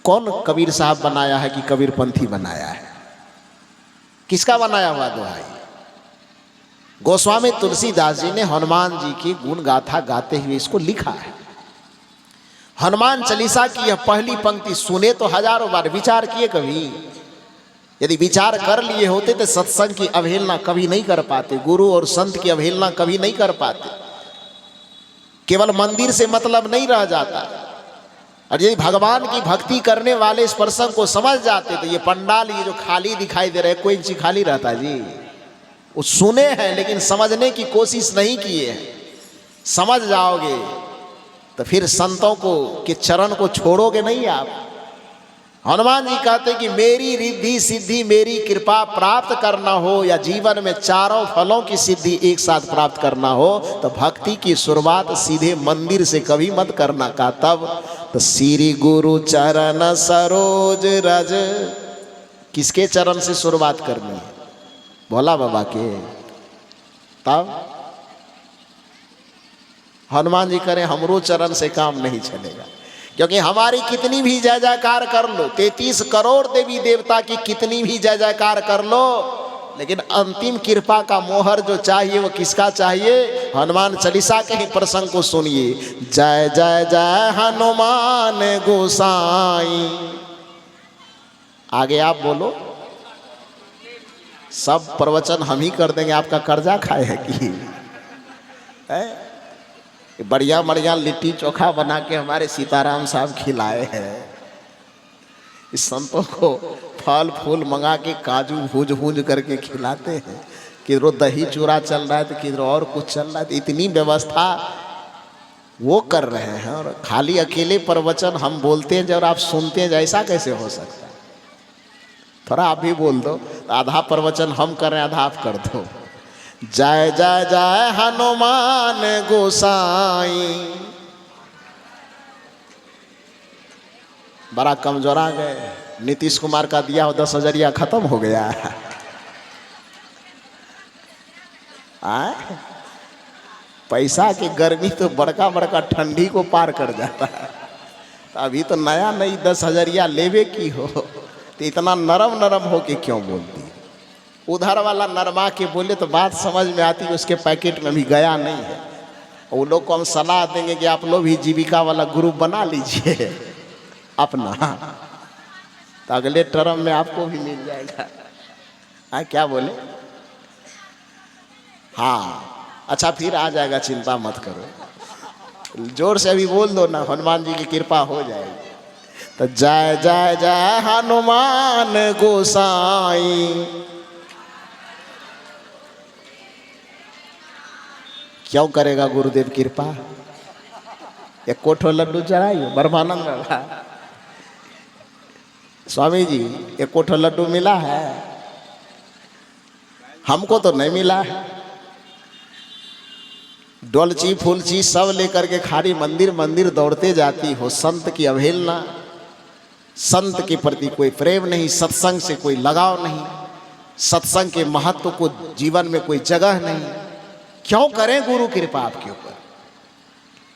कौन कबीर साहब बनाया है कि कबीरपंथी बनाया है? किसका बनाया हुआ दोहा ये? गोस्वामी तुलसीदास जी ने हनुमान जी की गुण गाथा गाते हुए इसको लिखा है। हनुमान चालीसा की यह पहली पंक्ति सुने तो हजारों बार, विचार किए कभी? यदि विचार कर लिए होते तो सत्संग की अवहेलना कभी नहीं कर पाते, गुरु और संत की अवहेलना कभी नहीं कर पाते। केवल मंदिर से मतलब नहीं रह जाता। और यदि भगवान की भक्ति करने वाले इस प्रसंग को समझ जाते तो ये पंडाल ये जो खाली दिखाई दे रहा है, कोई इंच खाली रहता जी? वो सुने हैं लेकिन समझने की कोशिश नहीं किए हैं। समझ जाओगे तो फिर संतों को के चरण को छोड़ोगे नहीं आप। हनुमान जी कहते कि मेरी रिद्धि सिद्धि मेरी कृपा प्राप्त करना हो या जीवन में चारों फलों की सिद्धि एक साथ प्राप्त करना हो तो भक्ति की शुरुआत सीधे मंदिर से कभी मत करना। का तब तो श्री गुरु चरण सरोज रज, किसके चरण से शुरुआत करनी है? भोला बाबा के। तब हनुमान जी करें हमरो चरण से काम नहीं चलेगा, क्योंकि हमारी कितनी भी जय जयकार कर लो, 33 करोड़ देवी देवता की कितनी भी जय जयकार कर लो, लेकिन अंतिम कृपा का मोहर जो चाहिए वो किसका चाहिए? हनुमान चालीसा के ही प्रसंग को सुनिए। जय जय जय हनुमान गोसाई। आगे आप बोलो, सब प्रवचन हम ही कर देंगे, आपका कर्जा खाए है कि? बढ़िया बढ़िया लिट्टी चोखा बना के हमारे सीताराम साहब खिलाए हैं। इस संतों को फल फूल मंगा के काजू भूज भूज करके खिलाते हैं। किधरों दही चूड़ा चल रहा है तो किधरों और कुछ चल रहा है, तो इतनी व्यवस्था वो कर रहे हैं और खाली अकेले प्रवचन हम बोलते हैं जब आप सुनते हैं, ऐसा कैसे हो सकता है? थोड़ा आप भी बोल दो, आधा प्रवचन हम कर रहे हैं, आधा आप कर दो। जय जय जय हनुमान गोसाई। बड़ा कमजोरा गए। नीतीश कुमार का दिया हो 10,000 खत्म हो गया है। पैसा की गर्मी तो बड़का बड़का ठंडी को पार कर जाता है। तो अभी तो नया नई 10,000 लेवे की हो तो इतना नरम नरम हो के क्यों बोलती? उधर वाला नरमा के बोले तो बात समझ में आती है, उसके पैकेट में भी गया नहीं है। वो लोग को हम सलाह देंगे कि आप लोग भी जीविका वाला ग्रुप बना लीजिए अपना, तो अगले टर्म में आपको भी मिल जाएगा। हाँ क्या बोले? हाँ अच्छा फिर आ जाएगा, चिंता मत करो। जोर से अभी बोल दो ना, हनुमान जी की कृपा हो जाएगी। तो जय जय जय हनुमान गोसाई। क्यों करेगा गुरुदेव कृपा? एक कोठो लड्डू चढ़ाइए ब्रह्मानंद बाबा। स्वामी जी एक कोठो लड्डू मिला है? हमको तो नहीं मिला है। डोलची फूलची सब लेकर के खाली मंदिर मंदिर दौड़ते जाती हो। संत की अवहेलना, संत के प्रति कोई प्रेम नहीं, सत्संग से कोई लगाव नहीं, सत्संग के महत्व को जीवन में कोई जगह नहीं। क्यों करें गुरु कृपा आपके ऊपर?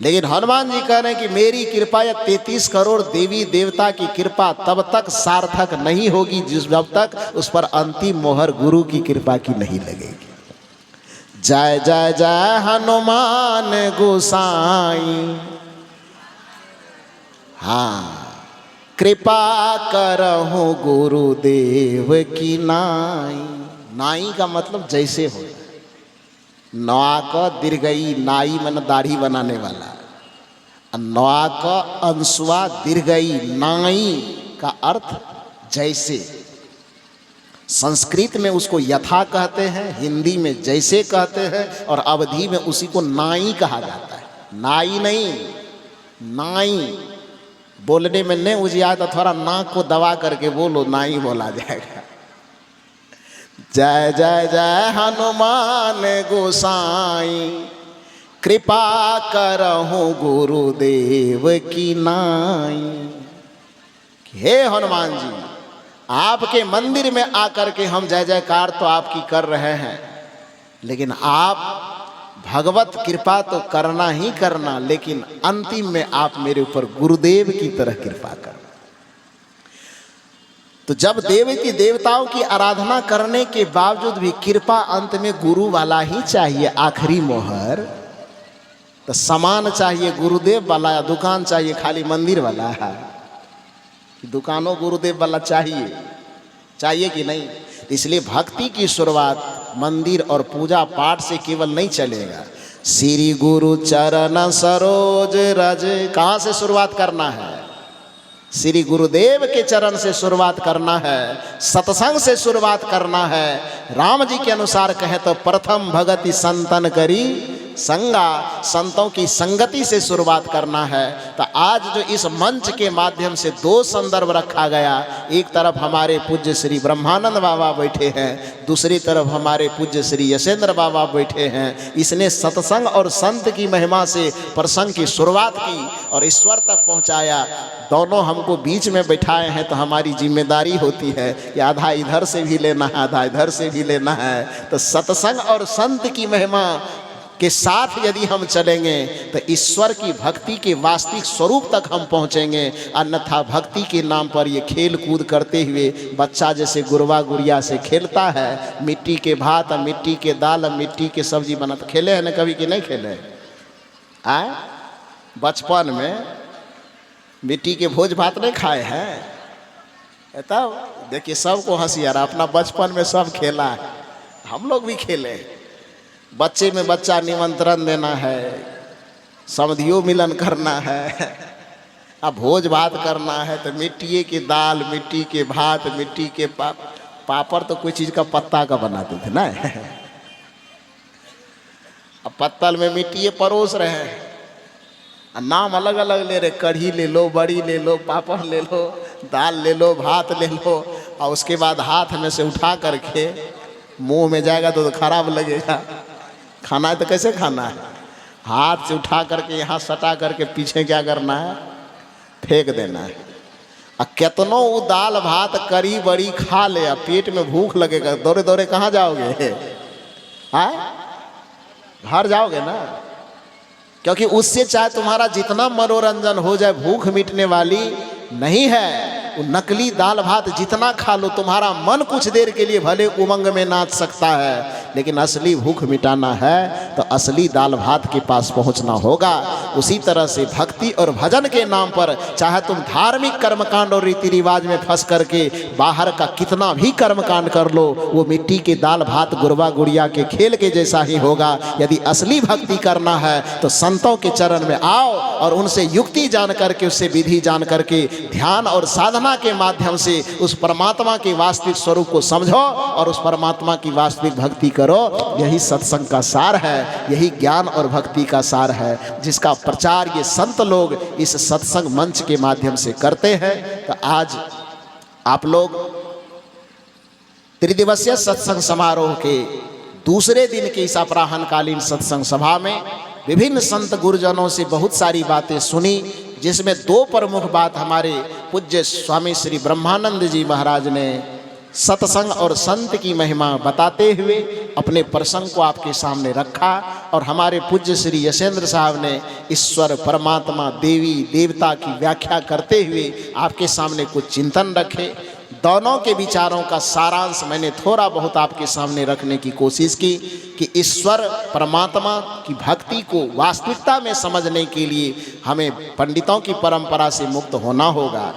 लेकिन हनुमान जी कह रहे हैं कि मेरी कृपा या 33 करोड़ देवी देवता की कृपा तब तक सार्थक नहीं होगी जब तक उस पर अंतिम मोहर गुरु की कृपा की नहीं लगेगी। जय जय जय हनुमान गोसाई। हाँ, कृपा करहु गुरुदेव की नाई। नाई का मतलब जैसे हो, नवा का दीर्घई, नाई मन दाढ़ी बनाने वाला, नवा का अंशुआ दीर्घई, नाई का अर्थ जैसे। संस्कृत में उसको यथा कहते हैं, हिंदी में जैसे कहते हैं, और अवधी में उसी को नाई कहा जाता है। नाई नहीं, नाई बोलने में नहीं उजिया तो थोड़ा नाक को दबा करके बोलो, नाई बोला जाएगा। जय जय जय हनुमान गोसाई। कृपा करहु गुरुदेव की नाई। हे हनुमान जी, आपके मंदिर में आकर के हम जय जयकार तो आपकी कर रहे हैं, लेकिन आप भगवत कृपा तो करना ही करना, लेकिन अंतिम में आप मेरे ऊपर गुरुदेव की तरह कृपा करना। तो जब देवी देवताओं की आराधना करने के बावजूद भी कृपा अंत में गुरु वाला ही चाहिए, आखिरी मोहर, तो सामान चाहिए गुरुदेव वाला या दुकान चाहिए खाली मंदिर वाला है? दुकानों गुरुदेव वाला चाहिए कि नहीं? इसलिए भक्ति की शुरुआत मंदिर और पूजा पाठ से केवल नहीं चलेगा। श्री गुरु चरण सरोज रज, कहाँ से शुरुआत करना है? श्री गुरुदेव के चरण से शुरुआत करना है, सत्संग से शुरुआत करना है। राम जी के अनुसार कहे तो प्रथम भगति संतन करी संगा, संतों की संगति से शुरुआत करना है। तो आज जो इस मंच के माध्यम से दो संदर्भ रखा गया, एक तरफ हमारे पूज्य श्री ब्रह्मानंद बाबा बैठे हैं, दूसरी तरफ हमारे पूज्य श्री यशेंद्र बाबा बैठे हैं। इसने सत्संग और संत की महिमा से प्रसंग की शुरुआत की और ईश्वर तक पहुंचाया। दोनों हमको बीच में बैठाए हैं, तो हमारी जिम्मेदारी होती है कि आधा इधर से भी लेना है, आधा इधर से भी लेना है। तो सत्संग और संत की महिमा के साथ यदि हम चलेंगे तो ईश्वर की भक्ति के वास्तविक स्वरूप तक हम पहुंचेंगे। अन्यथा भक्ति के नाम पर ये खेल कूद करते हुए बच्चा जैसे गुरवा गुड़िया से खेलता है, मिट्टी के भात, मिट्टी के दाल, मिट्टी के सब्जी बनाता। खेले हैं ना कभी कि नहीं खेले? आए बचपन में मिट्टी के भोज भात नहीं खाए हैं? तब देखिए सबको हंसी आ रहा, अपना बचपन में सब खेला है, हम लोग भी खेले। बच्चे में बच्चा निमंत्रण देना है, समधियों मिलन करना है, अब भोज भात करना है, तो मिट्टी की दाल, मिट्टी के भात, मिट्टी के पापड़ तो कोई चीज़ का पत्ता का बनाते थे ना। अब पत्तल में मिट्टी परोस रहे हैं, नाम अलग अलग ले रहे, कढ़ी ले लो, बड़ी ले लो, पापड़ ले लो, दाल ले लो, भात ले लो, और उसके बाद हाथ में से उठा करके मुंह में जाएगा तो खराब लगेगा। खाना है तो कैसे खाना है? हाथ से उठा करके यहाँ सटा करके पीछे क्या करना है? फेंक देना है। और कितनों वो दाल भात करी बड़ी खा ले, पेट में भूख लगेगा, दौड़े दौड़े कहाँ जाओगे? हाँ घर जाओगे ना, क्योंकि उससे चाहे तुम्हारा जितना मनोरंजन हो जाए, भूख मिटने वाली नहीं है। वो नकली दाल भात जितना खा लो, तुम्हारा मन कुछ देर के लिए भले उमंग में नाच सकता है, लेकिन असली भूख मिटाना है तो असली दाल भात के पास पहुंचना होगा। उसी तरह से भक्ति और भजन के नाम पर चाहे तुम धार्मिक कर्मकांड और रीति रिवाज में फंस करके बाहर का कितना भी कर्मकांड कर लो, वो मिट्टी के दाल भात गुरबा गुड़िया के खेल के जैसा ही होगा। यदि असली भक्ति करना है तो संतों के चरण में आओ और उनसे युक्ति जान करके, उससे विधि जान करके, ध्यान और साधना के माध्यम से उस परमात्मा के वास्तविक स्वरूप को समझो और उस परमात्मा की वास्तविक भक्ति करो। यही सत्संग का सार है, यही ज्ञान और भक्ति का सार है, जिसका प्रचार ये संत लोग इस सत्संग मंच के माध्यम से करते हैं। तो आज आप लोग त्रिदिवसीय सत्संग समारोह के दूसरे दिन के इस अपराह्नकालीन सत्संग सभा में विभिन्न संत गुरुजनों से बहुत सारी बातें सुनी, जिसमें दो प्रमुख बात हमारे पूज्य स्वामी श्री ब्रह्मानंद जी महाराज ने सत्संग और संत की महिमा बताते हुए अपने प्रसंग को आपके सामने रखा, और हमारे पूज्य श्री यशेंद्र साहब ने ईश्वर परमात्मा देवी देवता की व्याख्या करते हुए आपके सामने कुछ चिंतन रखे। दोनों के विचारों का सारांश मैंने थोड़ा बहुत आपके सामने रखने की कोशिश की कि ईश्वर परमात्मा की भक्ति को वास्तविकता में समझने के लिए हमें पंडितों की परंपरा से मुक्त होना होगा,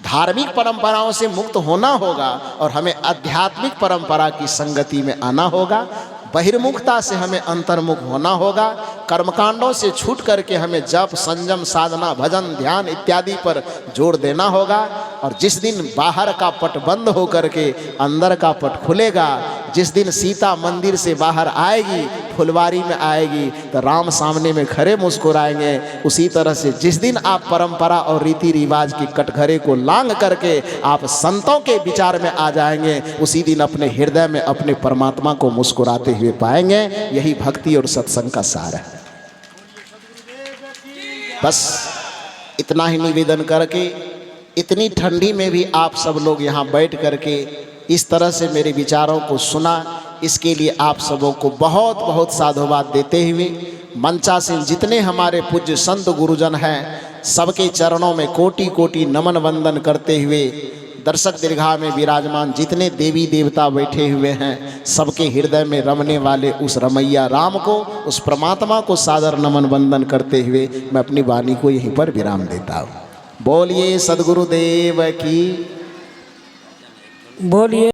धार्मिक परंपराओं से मुक्त होना होगा, और हमें आध्यात्मिक परंपरा की संगति में आना होगा। बहिर्मुखता से हमें अंतर्मुख होना होगा। कर्मकांडों से छूट करके हमें जप, संयम, साधना, भजन, ध्यान इत्यादि पर जोर देना होगा। और जिस दिन बाहर का पट बंद हो करके अंदर का पट खुलेगा, जिस दिन सीता मंदिर से बाहर आएगी, फुलवारी में आएगी, तो राम सामने में खड़े मुस्कुराएंगे। उसी तरह से जिस दिन आप परंपरा और रीति रिवाज की कटघरे को लांघ करके आप संतों के विचार में आ जाएंगे, उसी दिन अपने हृदय में अपने परमात्मा को मुस्कुराते हुए पाएंगे। यही भक्ति और सत्संग का सार है। बस इतना ही निवेदन करके, इतनी ठंडी में भी आप सब लोग यहाँ बैठ करके इस तरह से मेरे विचारों को सुना, इसके लिए आप सबों को बहुत बहुत साधुवाद देते हुए मंचासीन जितने हमारे पूज्य संत गुरुजन हैं सबके चरणों में कोटि कोटि नमन वंदन करते हुए दर्शक दीर्घा में विराजमान जितने देवी देवता बैठे हुए हैं सबके हृदय में रमने वाले उस रमैया राम को, उस परमात्मा को सादर नमन वंदन करते हुए मैं अपनी वाणी को यहीं पर विराम देता हूँ। बोलिए सद्गुरुदेव की, बोलिए।